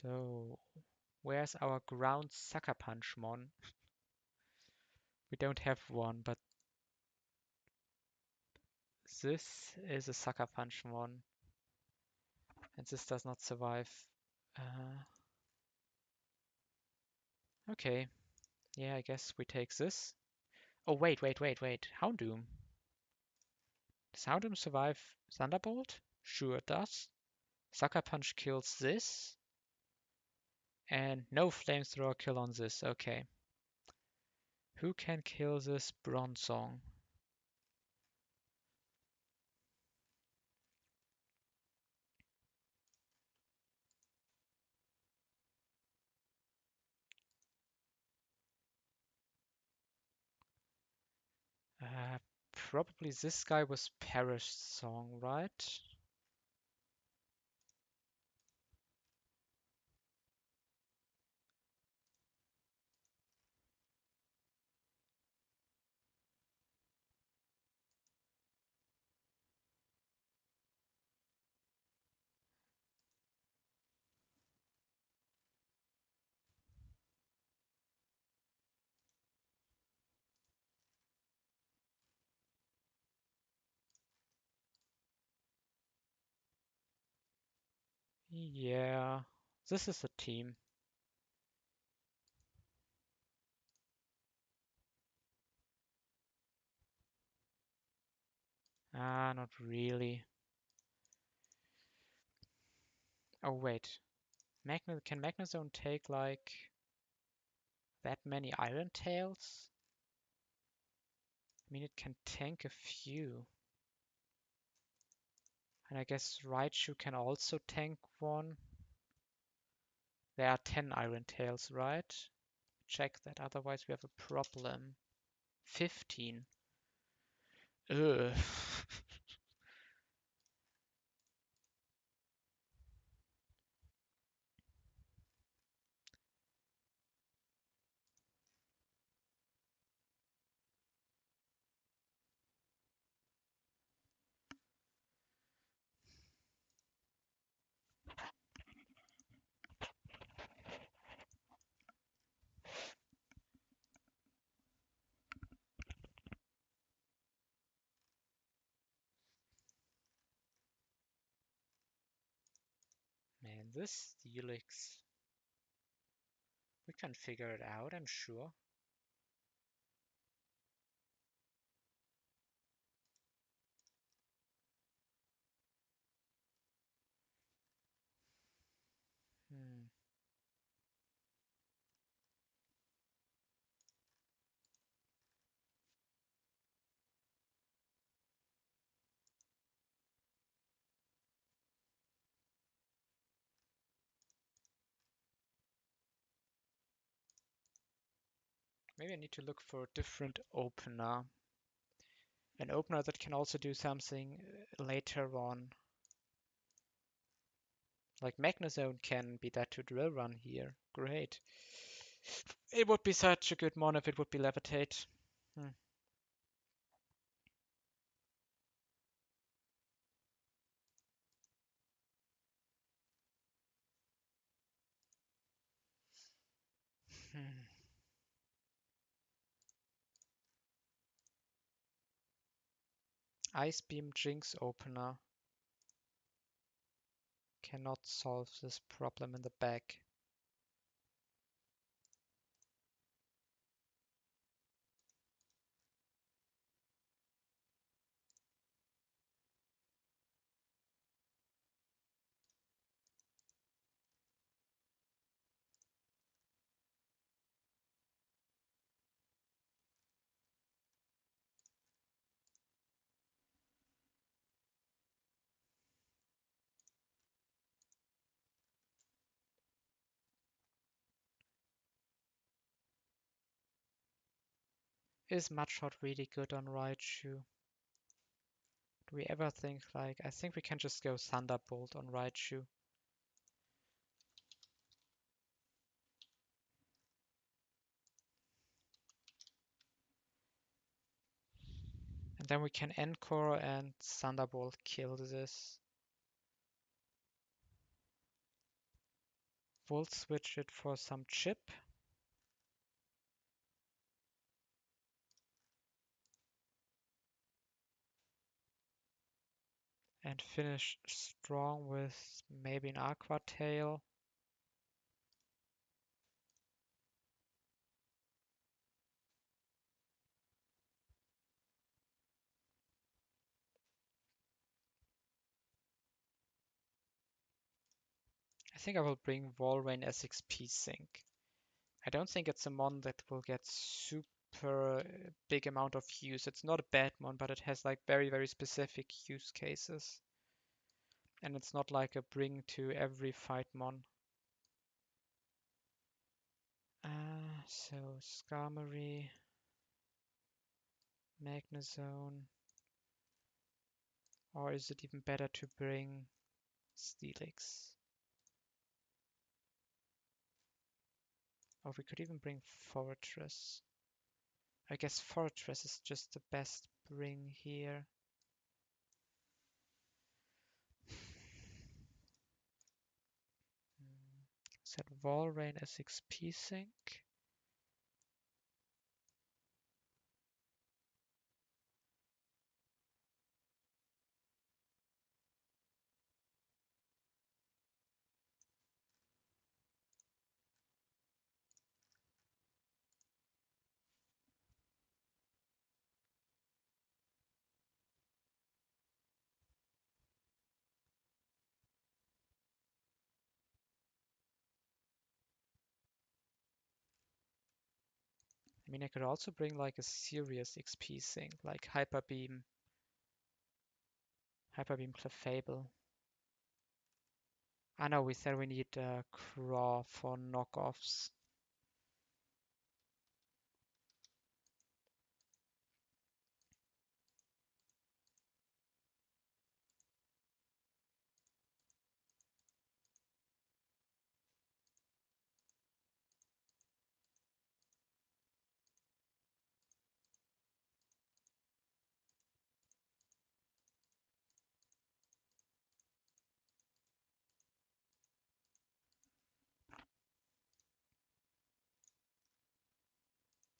So, where's our ground Sucker Punch mon? We don't have one, but this is a Sucker Punch mon. And this does not survive. Okay. Yeah, I guess we take this. Oh, wait. Houndoom. Does Houndoom survive Thunderbolt? Sure it does. Sucker Punch kills this. And no Flamethrower kill on this. Okay. Who can kill this Bronzong? Probably this guy was Perish Song, right? Yeah, this is a team. Ah, not really. Oh wait, can Magnezone take like that many Iron Tails? I mean, it can tank a few. And I guess Raichu can also tank one. There are 10 Iron Tails, right? Check that, otherwise we have a problem. 15. Ugh. Man, this Helix. We can figure it out, I'm sure. Hmm. Maybe I need to look for a different opener. An opener that can also do something later on. Like Magnezone can be that to Drill Run here. Great. It would be such a good mon if it would be Levitate. Hmm. Hmm. Ice Beam Jinx opener cannot solve this problem in the back. Is Mudshot really good on Raichu? Do we ever think like, I think we can just go Thunderbolt on Raichu. And then we can Encore and Thunderbolt kill this. We'll switch it for some chip. And finish strong with maybe an Aqua Tail. I think I will bring Walrein as XP Sync. I don't think it's a mon that will get super big amount of use. It's not a bad mon, but it has like very, very specific use cases. And it's not like a bring to every fight mon. So Skarmory, Magnezone, or is it even better to bring Steelix? Or we could even bring Fortress. I guess Fortress is just the best bring here. Set Walrein as XP sync. I mean, I could also bring like a serious XP thing, like Hyper Beam Clefable. I know we said we need Craw for knockoffs.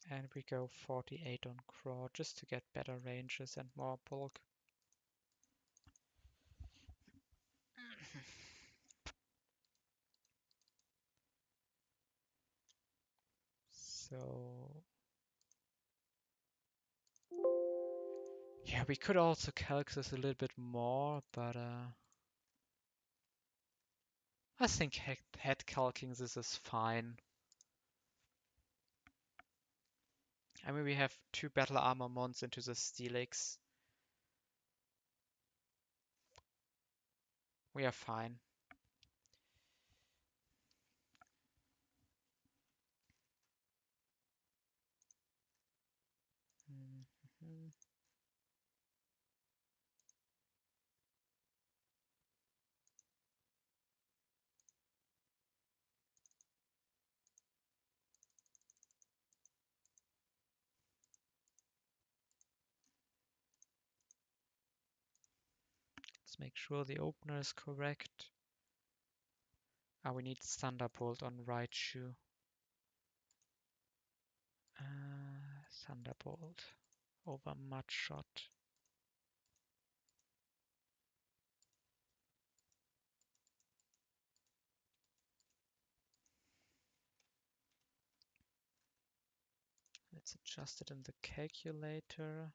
And we go 48 on Craw just to get better ranges and more bulk. So yeah, we could also calc this a little bit more, but I think head calcing this is fine. I mean, we have 2 battle armor mons into the Steelix. We are fine. Mhm. Let's make sure the opener is correct. We need Thunderbolt on right shoe. Thunderbolt over Mudshot. Let's adjust it in the calculator.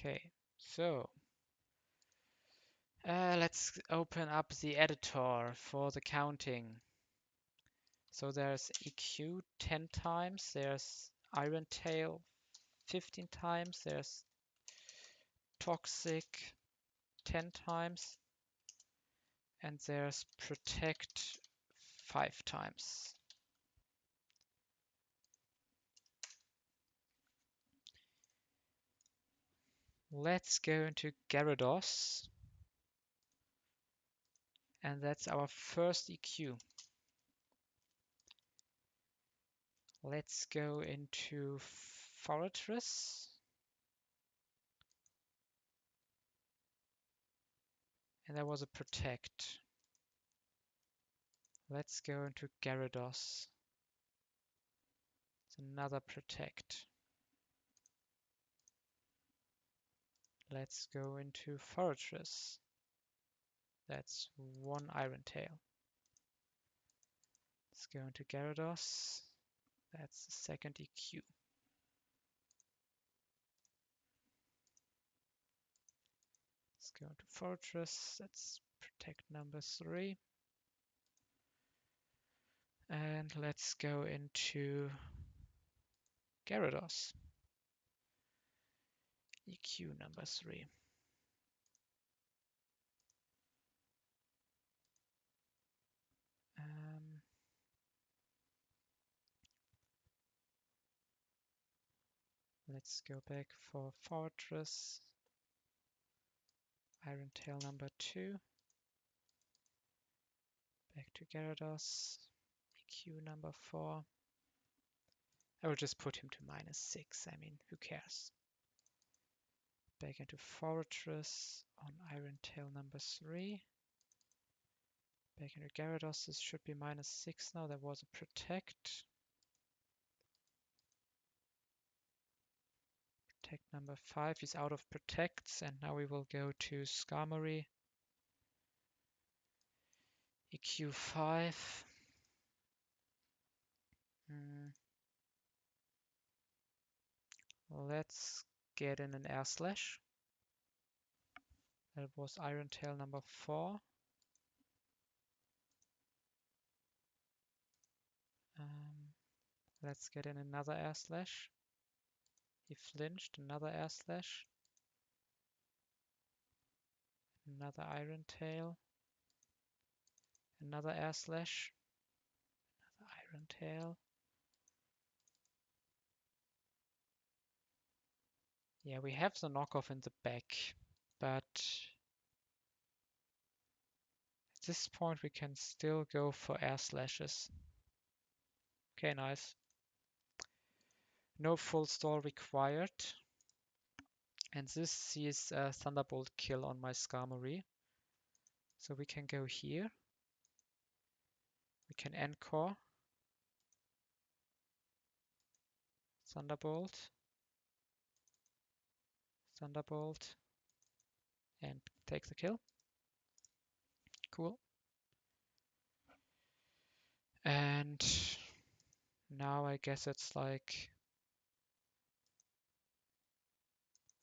Okay, so let's open up the editor for the counting. So there's EQ 10 times, there's Iron Tail 15 times, there's Toxic 10 times, and there's Protect 5 times. Let's go into Gyarados, and that's our first EQ. Let's go into Fortress. And there was a Protect. Let's go into Gyarados. It's another Protect. Let's go into Fortress. That's one Iron Tail. Let's go into Gyarados. That's the second EQ. Let's go into Fortress. That's Protect number 3. And let's go into Gyarados. EQ number 3. Let's go back for Fortress. Iron Tail number 2. Back to Gyarados. EQ number 4. I will just put him to -6. I mean, who cares? Back into Fortress on Iron Tail number 3. Back into Gyarados, this should be -6 now. There was a Protect. Protect number 5, he's out of Protects, and now we will go to Skarmory. EQ5. Let's get in an Air Slash. That was Iron Tail number 4. Let's get in another Air Slash. He flinched, another Air Slash. Another Iron Tail. Another Air Slash. Another Iron Tail. Yeah, we have the knockoff in the back, but at this point we can still go for Air Slashes. Okay, nice. No full stall required. And this sees a Thunderbolt kill on my Skarmory. So we can go here. We can Encore. Thunderbolt. Thunderbolt. And take the kill. Cool. And now I guess it's like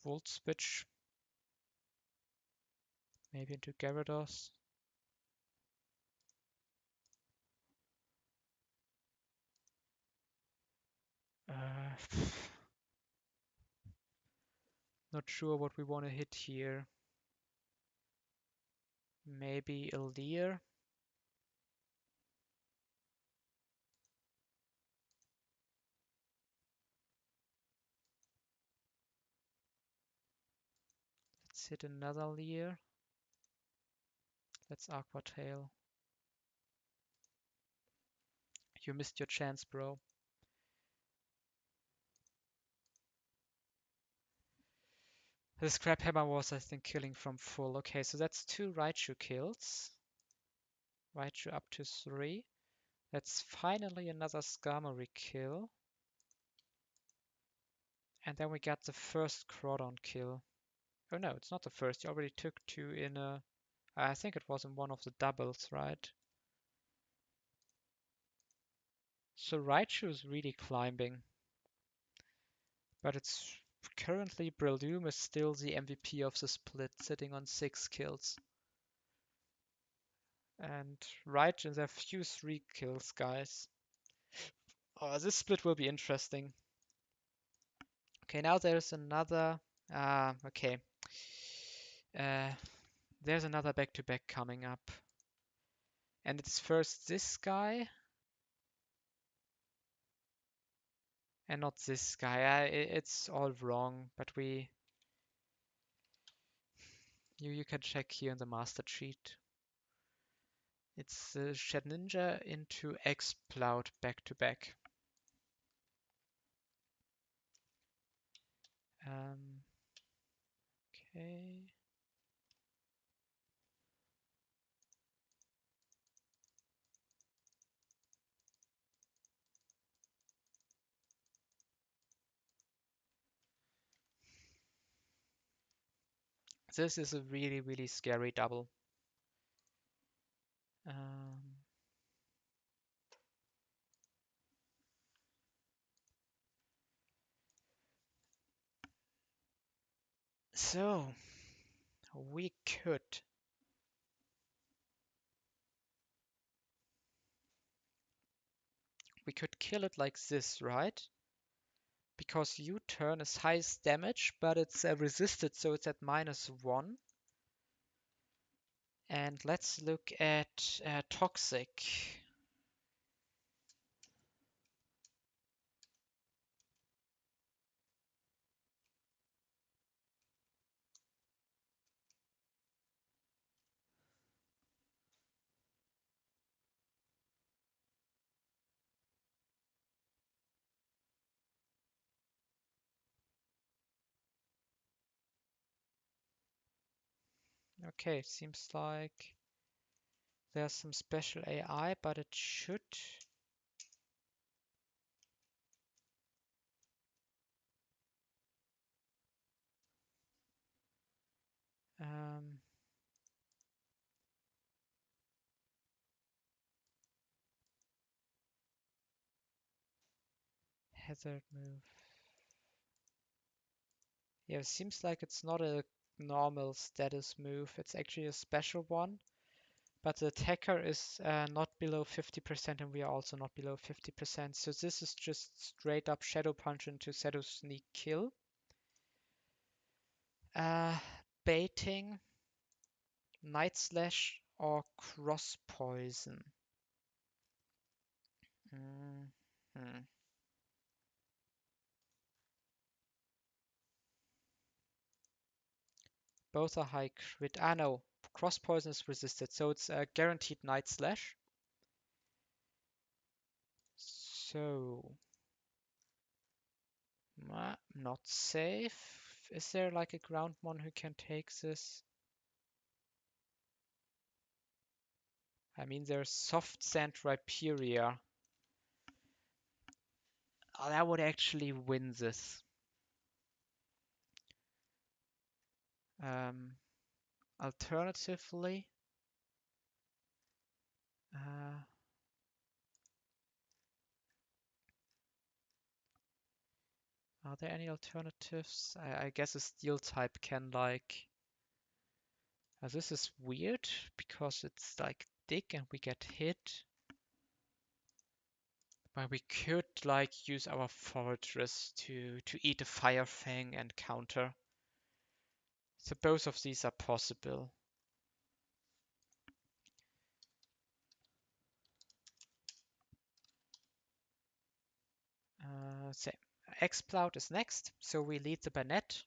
Volt Switch. Maybe into Gyarados. Not sure what we want to hit here. Maybe a Leer. Let's hit another Leer. Let's Aqua Tail. You missed your chance, bro. This Crab Hammer was, I think, killing from full. Okay, so that's 2 Raichu kills. Raichu up to 3. That's finally another Skarmory kill. And then we got the first Crawdon kill. Oh no, it's not the first. You already took 2 in a... I think it was in one of the doubles, right? So Raichu is really climbing. But it's currently Breloom is still the MVP of the split, sitting on 6 kills. And Raichu, there are few 3 kills, guys. Oh, this split will be interesting. Okay, now there's another... okay. There's another back-to-back coming up. And it's first this guy. And not this guy. It's all wrong, but we... You can check here in the master cheat. It's Shedinja into Exploud back-to-back. Okay. This is a really, really scary double. So, we could kill it like this, right? Because U-turn is highest damage, but it's resisted, so it's at -1. And let's look at Toxic. Okay, seems like there's some special AI, but it should... Um, hazard move. Yeah, it seems like it's not a normal status move. It's actually a special one. But the attacker is not below 50% and we are also not below 50%. So this is just straight up Shadow Punch into Shadow Sneak kill. Baiting, Night Slash or Cross Poison. Hmm. Both are high crit. Ah, no. Cross Poison is resisted, so it's a guaranteed Night Slash. So, not safe. Is there like a ground mon who can take this? I mean, there's Soft Sand Rhyperia. Oh, that would actually win this. Alternatively, uh, are there any alternatives? I guess a steel type can like... this is weird because it's like thick and we get hit. But we could like use our fortress to eat a Fire Fang and counter. So both of these are possible. Same. Explout is next, so we lead the Banet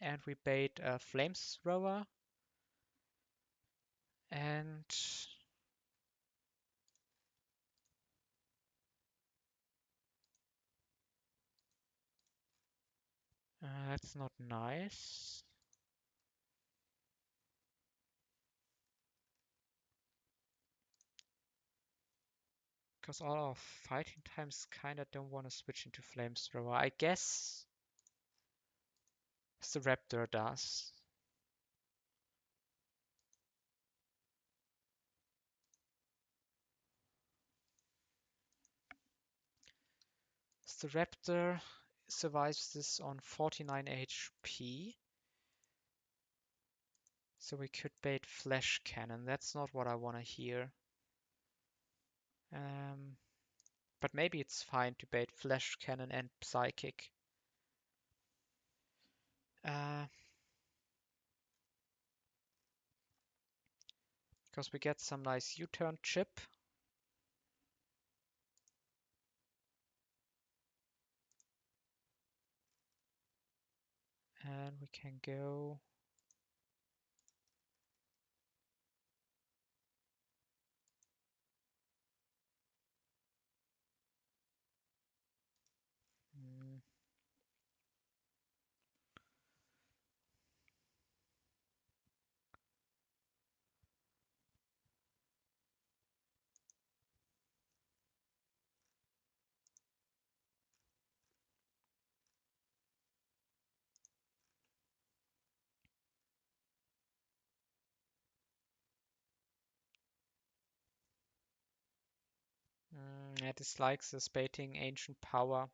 and we bait a Flamethrower. And that's not nice. Because all our fighting times kinda don't want to switch into Flamethrower. I guess the Raptor does. The Raptor survives this on 49 HP. So we could bait Flash Cannon. That's not what I want to hear. But maybe it's fine to bait Flash Cannon and Psychic. Because we get some nice U-turn chip. And we can go... I dislike this baiting Ancient Power.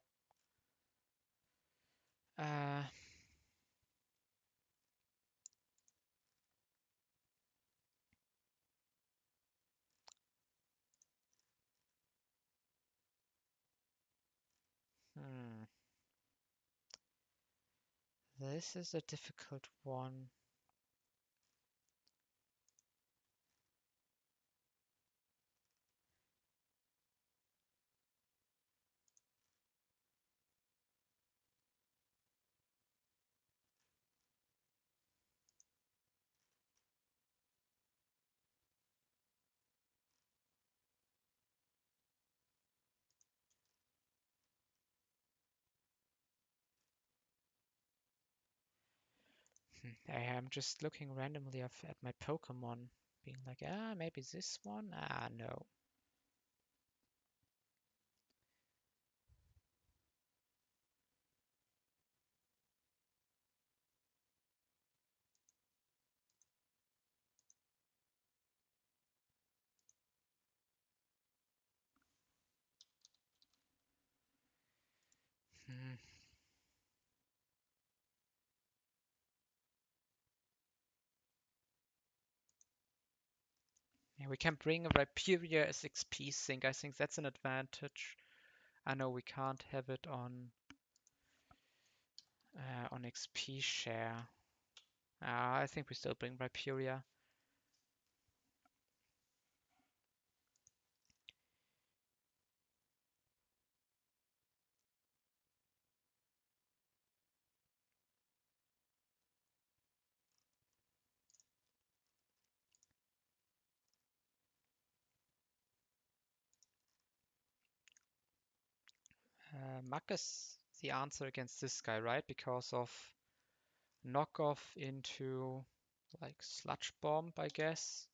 This is a difficult one. I'm just looking randomly at my Pokemon being like, ah, maybe this one? Ah, no. Hmm. Yeah, we can bring a Rhyperia as XP sink. I think that's an advantage. I know we can't have it on XP share. I think we still bring Rhyperia. Muck is the answer against this guy, right? Because of knockoff into like Sludge Bomb, I guess.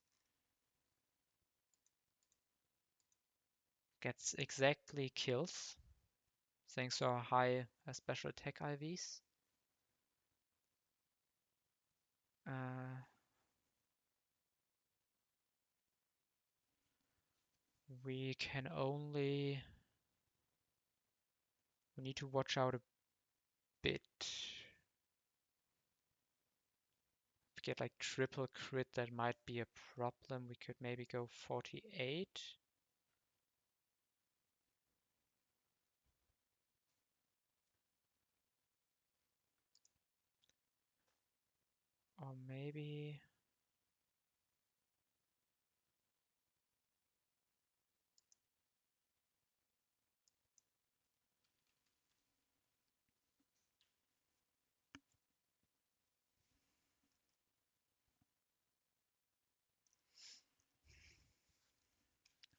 Gets exactly kills thanks to our high special attack IVs. We can only... We need to watch out a bit. If we get like triple crit, that might be a problem. We could maybe go 48. Or maybe...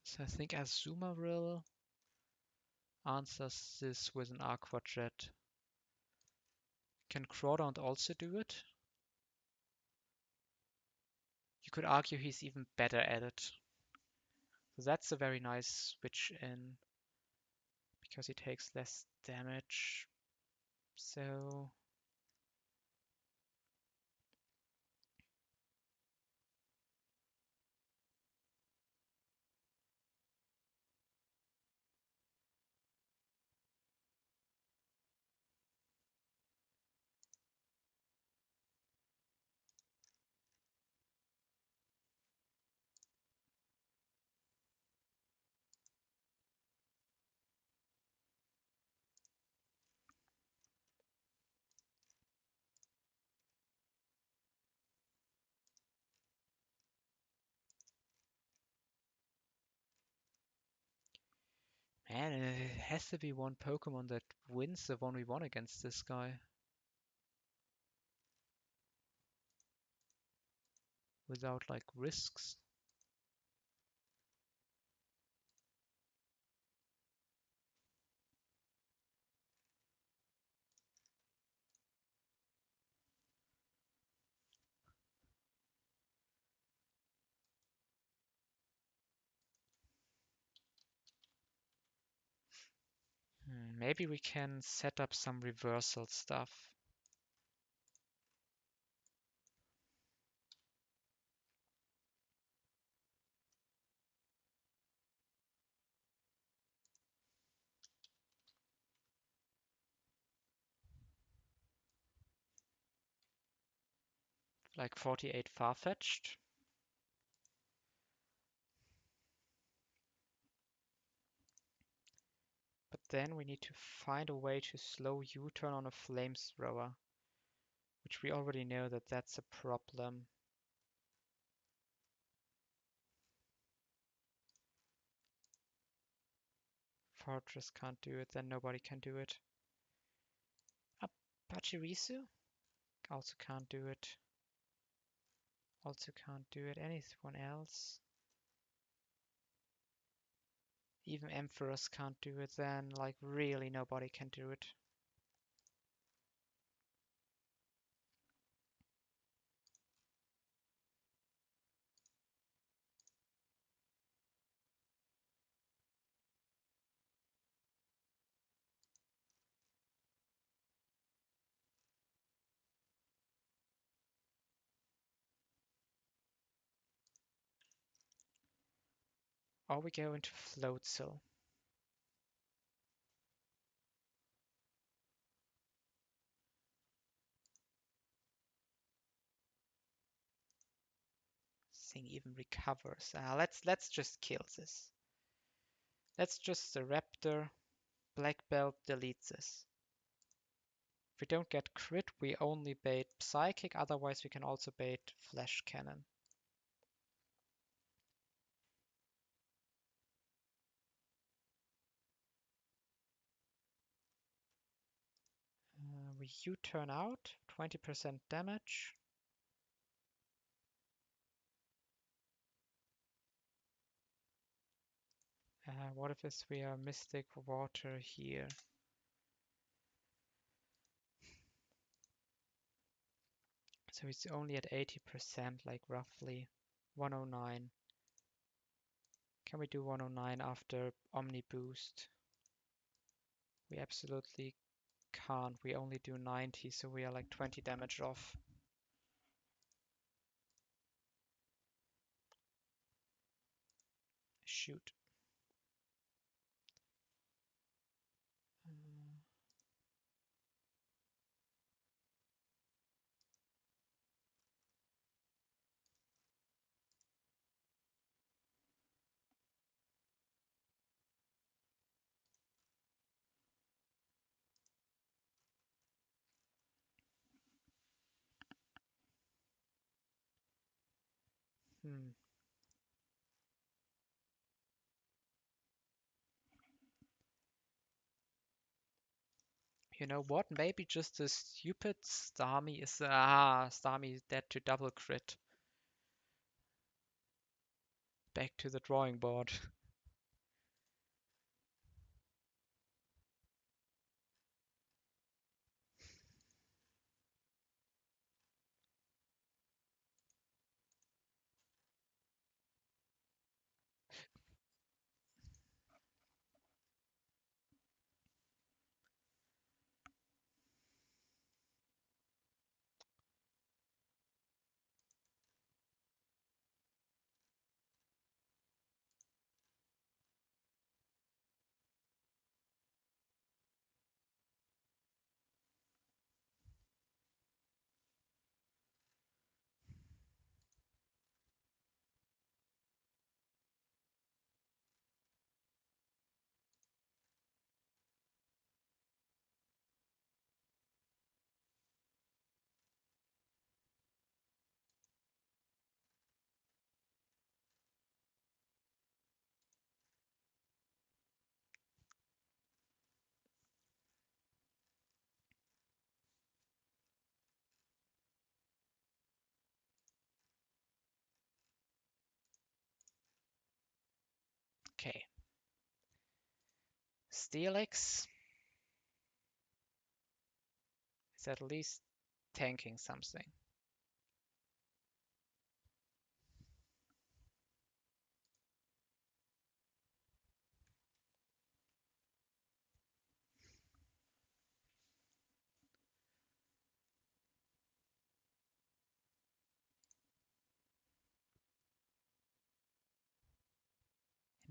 So I think Azumarill answers this with an Aqua Jet. Can Crawdaunt also do it? You could argue he's even better at it. So that's a very nice switch in, because he takes less damage. So man, it has to be one Pokemon that wins the 1v1 against this guy. Without like risks. Maybe we can set up some reversal stuff. Like 48 Farfetch'd. But then we need to find a way to slow U-turn on a Flamethrower. Which we already know that that's a problem. Fortress can't do it, then nobody can do it. Pachirisu? Also can't do it. Also can't do it. Anyone else? Even Emperors can't do it then. Like, really nobody can do it. Or we go into Floatzel. Thing even recovers. Let's just kill this. Let's just the Raptor. Black Belt deletes this. If we don't get crit, we only bait Psychic, otherwise we can also bait Flash Cannon. We U-turn out, 20% damage. What if we are Mystic Water here? So it's only at 80%, like roughly 109. Can we do 109 after Omni Boost? We absolutely can't. We only do 90, so we are like 20 damage off. Shoot. You know what? Maybe just a stupid Starmie is Starmie is dead to double crit. Back to the drawing board. Okay. Steelix is at least tanking something.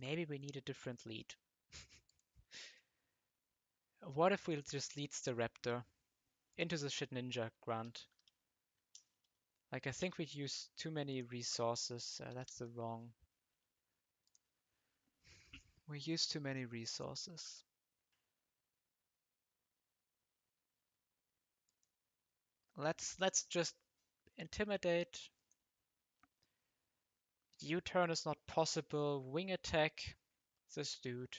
Maybe we need a different lead. What if we just leads the Raptor into the shit ninja grunt? Like, I think we'd use too many resources. That's the wrong. We use too many resources. Let's just intimidate. U-turn is not possible. Wing attack this dude.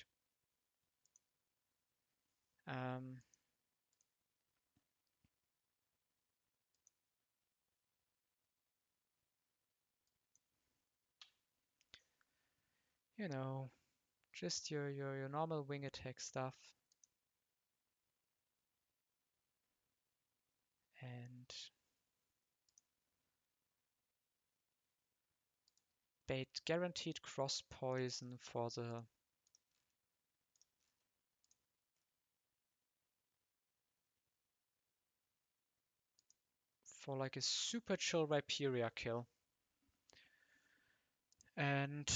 Um, you know, just your normal wing attack stuff. And bait guaranteed cross poison for the for like a super chill Rhyperia kill. And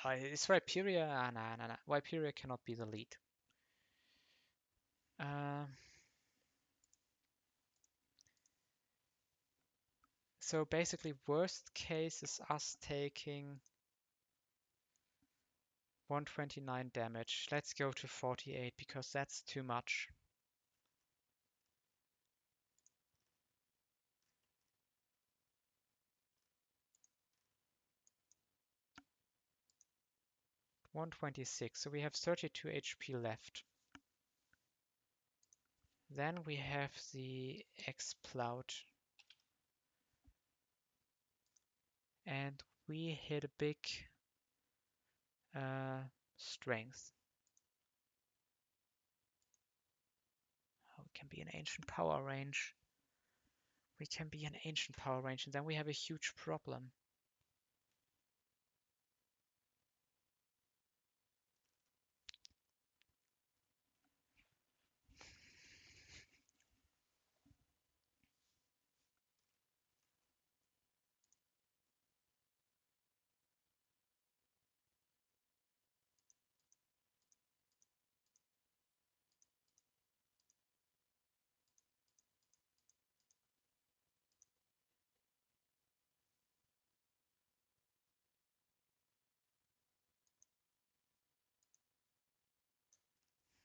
Is Viperia? Nah. Viperia cannot be the lead. So basically, worst case is us taking 129 damage. Let's go to 48 because that's too much. $126, so we have 32 HP left. Then we have the Exploud. And we hit a big strength. Oh, it can be an ancient power range. We can be an ancient power range, and then we have a huge problem.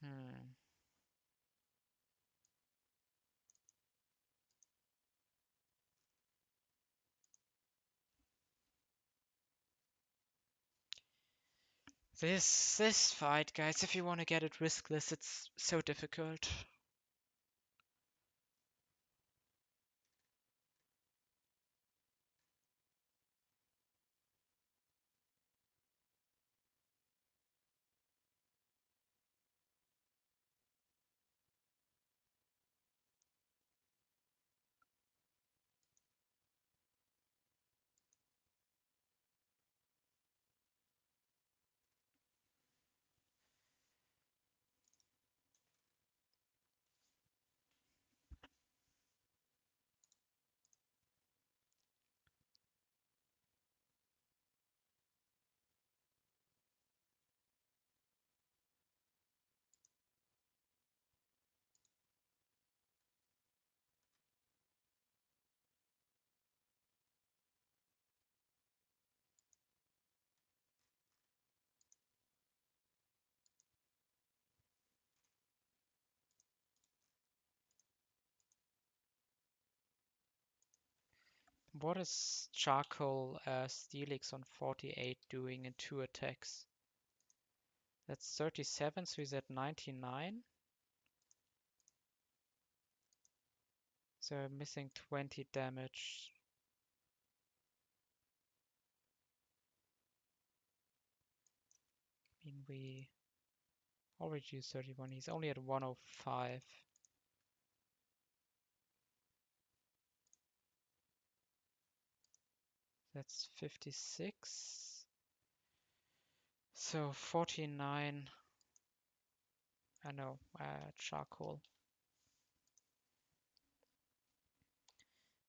Hmm. This fight, guys, if you want to get it riskless, it's so difficult. What is Charcoal Steelix on 48 doing in 2 attacks? That's 37, so he's at 99. So I'm missing 20 damage. I mean, we already used 31. He's only at 105. That's 56. So 49. I know, Charcoal.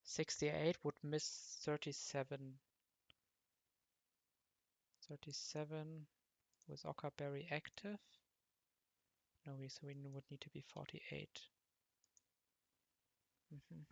68 would miss 37. 37 with Ockerberry active. No, so we would need to be 48. Mhm.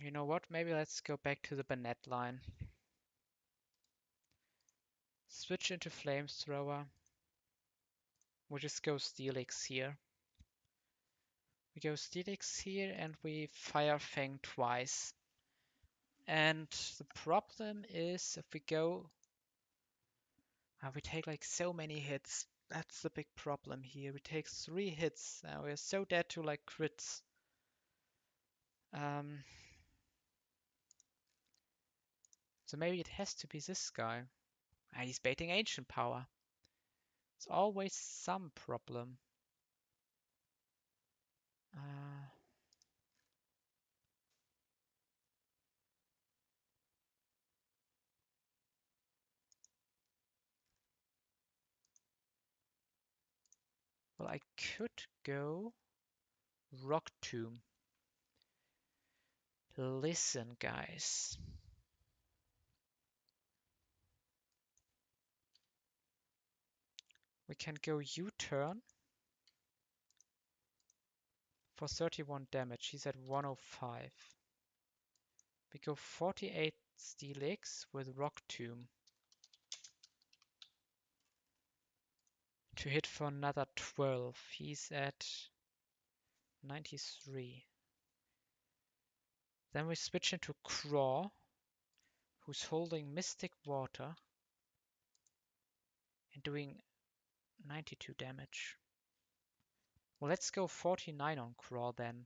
You know what? Maybe let's go back to the Bennett line. Switch into Flamethrower. We just go Steelix here. We go Steelix here and we fire Fang twice. And the problem is if we go... we take like so many hits. That's the big problem here. We take 3 hits. We're so dead to like crits. So maybe it has to be this guy. He's baiting Ancient Power. It's always some problem. Well, I could go Rock Tomb. Listen, guys. We can go U-turn for 31 damage. He's at 105. We go 48 Steelix with Rock Tomb to hit for another 12. He's at 93. Then we switch into Craw, who's holding Mystic Water and doing 92 damage. Well, let's go 49 on Craw then.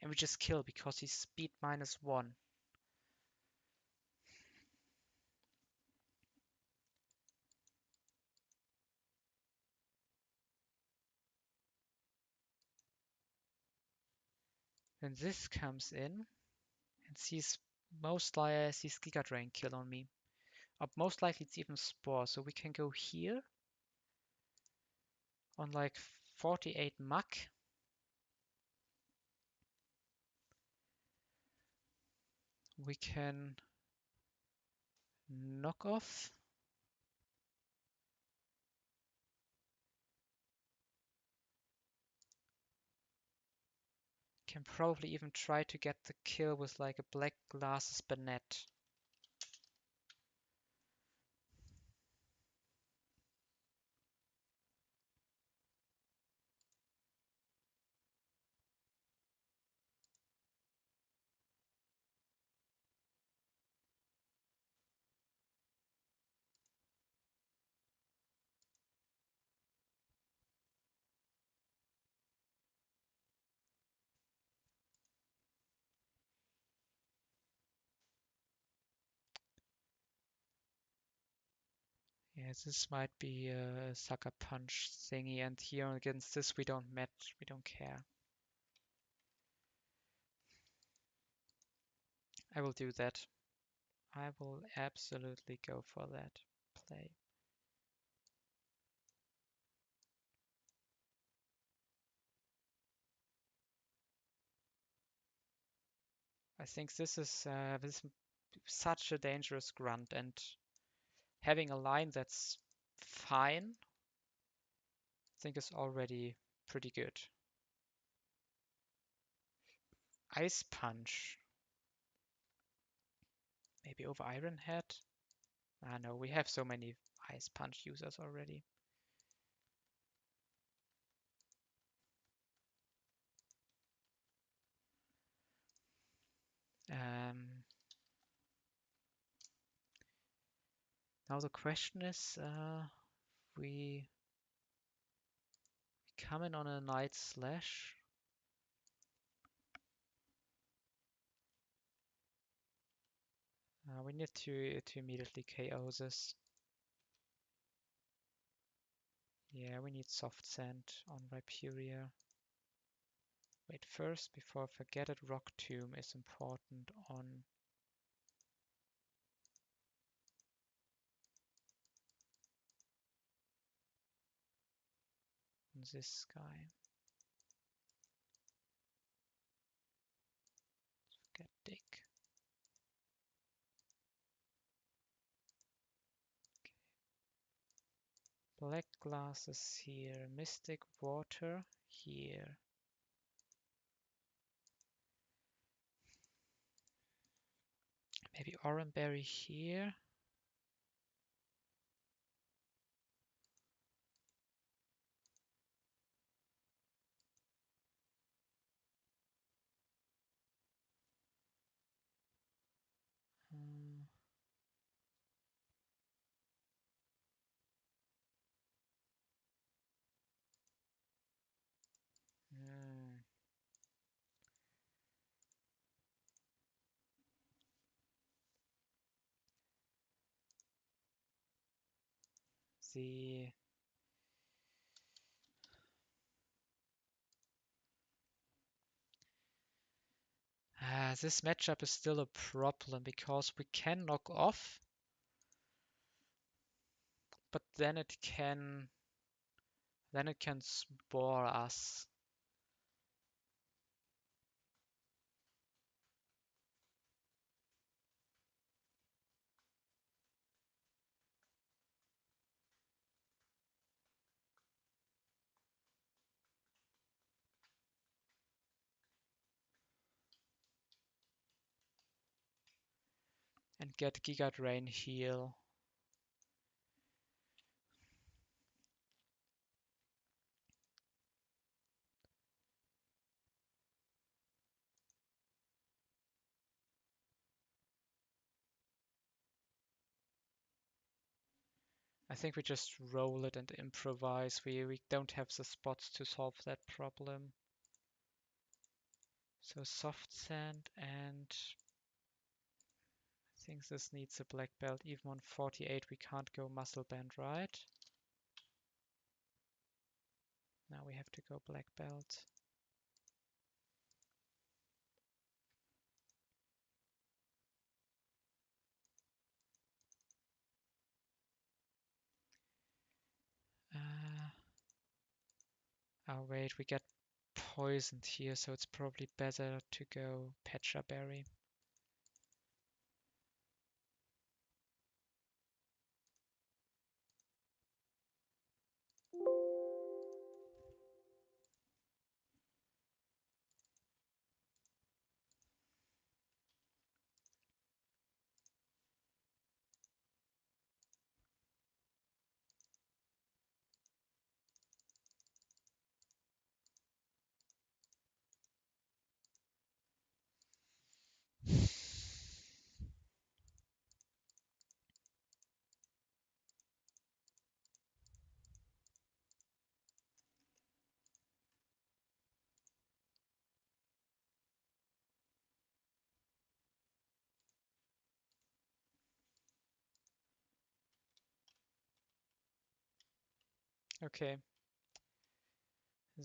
And we just kill because he's speed -1. When this comes in and sees Giga Drain kill on me. Or most likely it's even Spore, so we can go here on like 48 Muck. We can knock off. Can probably even try to get the kill with like a Black Glasses Bennett. Yeah, this might be a Sucker Punch thingy, and here against this we don't match, we don't care. I will do that. I will absolutely go for that play. I think this is such a dangerous grunt, and having a line that's fine, I think is already pretty good. Ice Punch. Maybe over Iron Head? Ah no, we have so many Ice Punch users already. Now the question is, we come in on a Night Slash. We need to immediately KO this. Yeah, we need Soft Sand on Rhyperia. Wait, first, before I forget it, Rock Tomb is important on this guy. Get Dig. Black glasses here. Mystic water here. Maybe oranberry here. Hmm. Hmm. The this matchup is still a problem because we can knock off, but then it can spore us. And get Giga Drain heal. I think we just roll it and improvise. We don't have the spots to solve that problem. So soft sand, and I think this needs a black belt. Even on 48 we can't go muscle band, right? Now we have to go black belt. Oh wait, we get poisoned here, so it's probably better to go Petra Berry. Okay,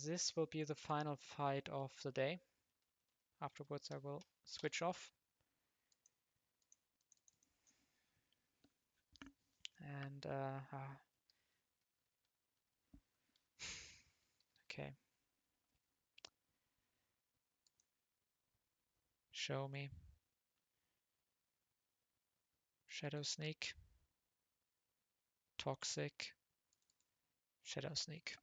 this will be the final fight of the day. Afterwards I will switch off. And okay, show me. Shadow Sneak, Toxic, Shadow Sneak.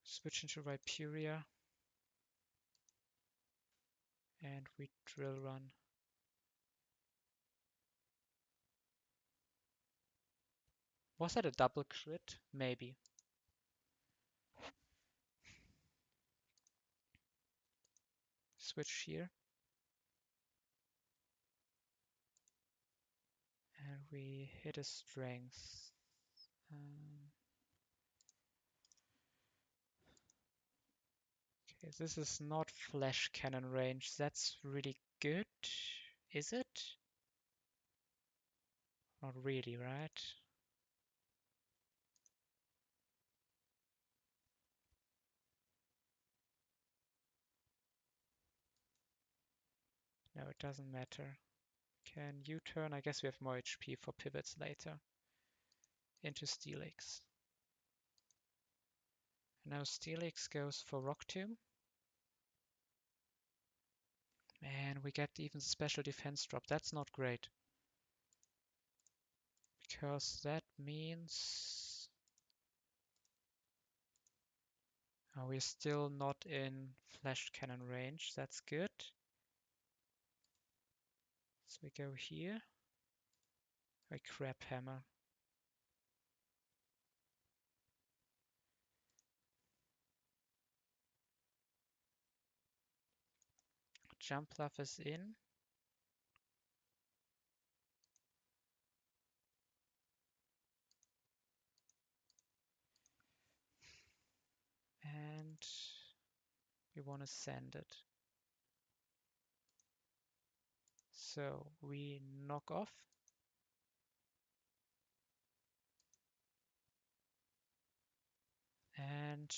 Switch into Rhyperia, and we drill run. Was that a double crit? Maybe. Switch here. And we hit a strength. Okay, this is not flash cannon range. That's really good. Is it? Not really, right? No, it doesn't matter. Can U-turn? I guess we have more HP for pivots later. Into Steelix. Now Steelix goes for Rock Tomb. And we get even special defense drop. That's not great. because that means we're still not in flash cannon range. That's good. So we go here. A crab hammer. Jump bluff is in. And we want to send it. So we knock off. And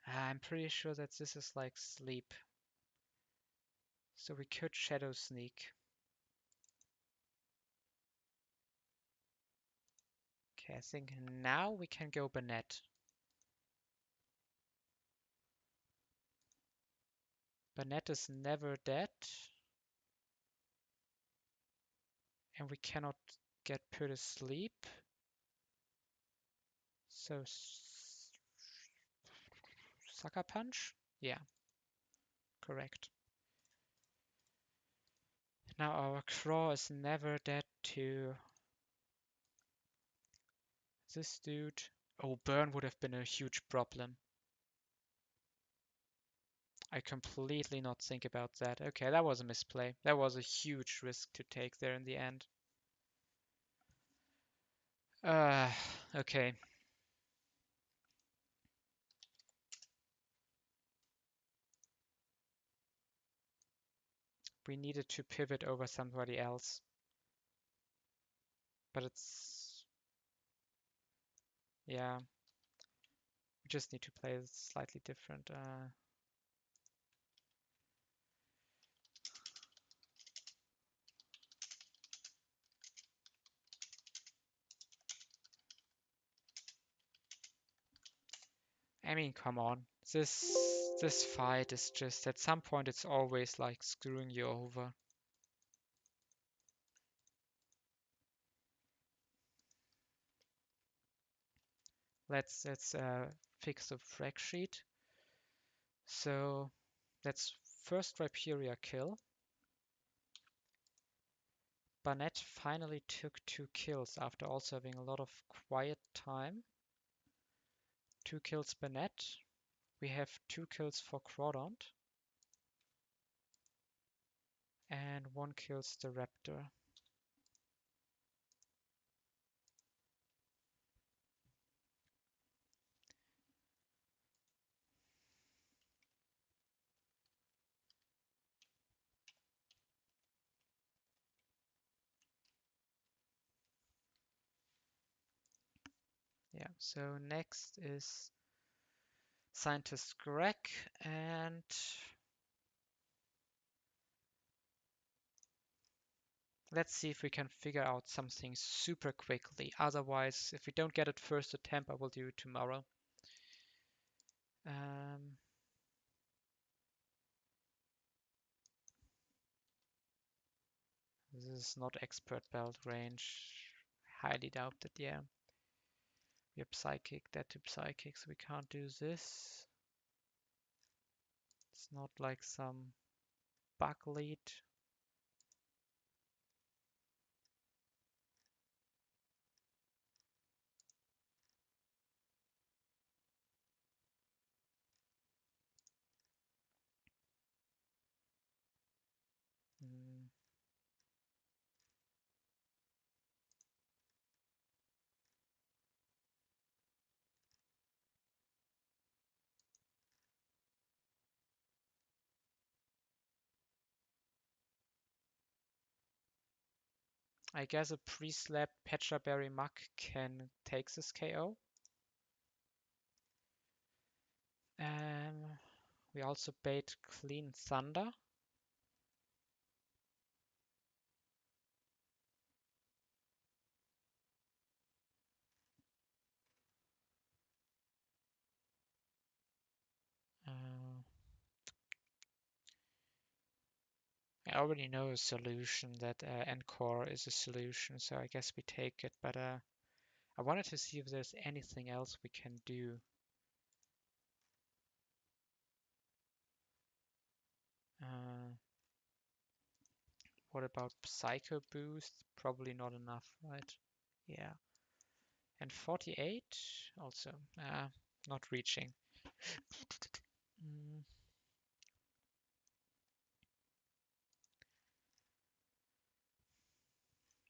I'm pretty sure that this is like sleep. So we could shadow sneak. Okay, I think now we can go Bennett. Bennett is never dead. And we cannot get put to sleep. So sucker punch? Yeah, correct. Now our claw is never dead to this dude. Oh, burn would have been a huge problem. I completely not think about that. Okay, that was a misplay. That was a huge risk to take there in the end. Uh, okay. We needed to pivot over somebody else. But it's... yeah. We just need to play it slightly different. I mean, come on. This fight is just, at some point it's always like screwing you over. Let's fix the frag sheet. So let's first Rhyperia kill. Barnett finally took 2 kills after also having a lot of quiet time. 2 kills Barnett. We have 2 kills for Crawdont. And 1 kills the Raptor. Yeah, so next is Scientist Greg, and let's see if we can figure out something super quickly. Otherwise, if we don't get it first attempt, I will do it tomorrow. This is not expert belt range. Highly doubted, yeah. We have psychic, that to psychic, so we can't do this. It's not like some bug lead. I guess a pre-slap Petra Berry Muck can take this KO. We also bait Clean Thunder. Yeah, I already know a solution that Encore is a solution, so I guess we take it. But I wanted to see if there's anything else we can do. What about Psycho Boost? Probably not enough, right? Yeah. And 48 also. Not reaching. Mm,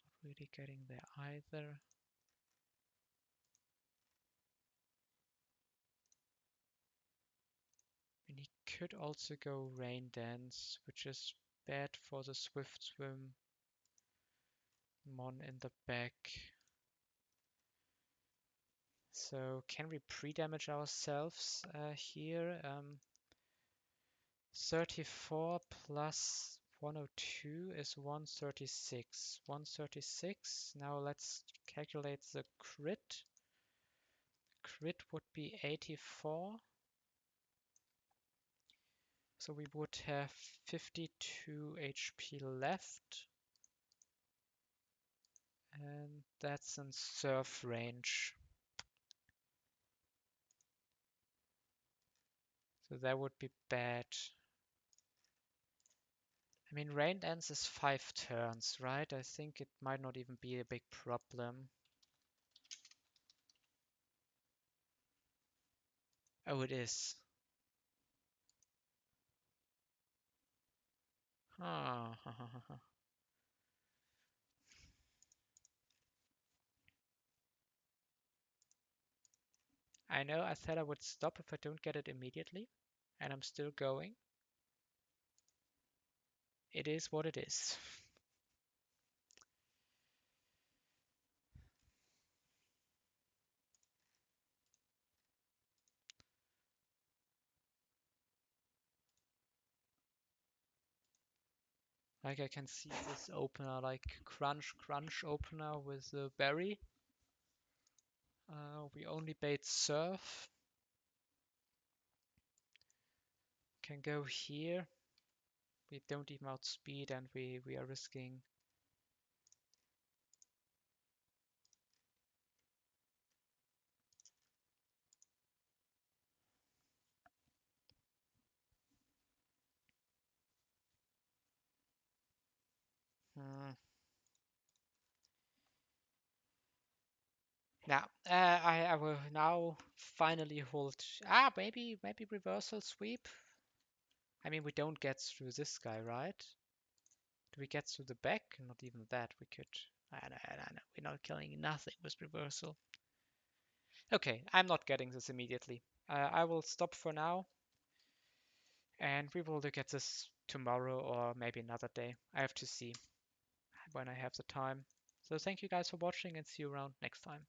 not really getting there either. And he could also go Rain Dance, which is bad for the Swift Swim. Mon in the back. So can we pre-damage ourselves here? 34 plus 102 is 136. 136. Now let's calculate the crit. Crit would be 84. So we would have 52 HP left. And that's in surf range. So that would be bad. I mean, rain dance is 5 turns, right? I think it might not even be a big problem. Oh, it is. Ah, I know I said I would stop if I don't get it immediately, and I'm still going. It is what it is. Like I can see this opener, like crunch, crunch opener with the berry. We only bait surf. Can go here. We don't even outspeed and we are risking. Now, I will now finally hold. Maybe reversal sweep. I mean, we don't get through this guy, right? Do we get through the back? Not even that. We could. I know. We're not killing nothing with reversal. Okay, I'm not getting this immediately. I will stop for now, and we will look at this tomorrow or maybe another day. I have to see when I have the time. So thank you guys for watching and see you around next time.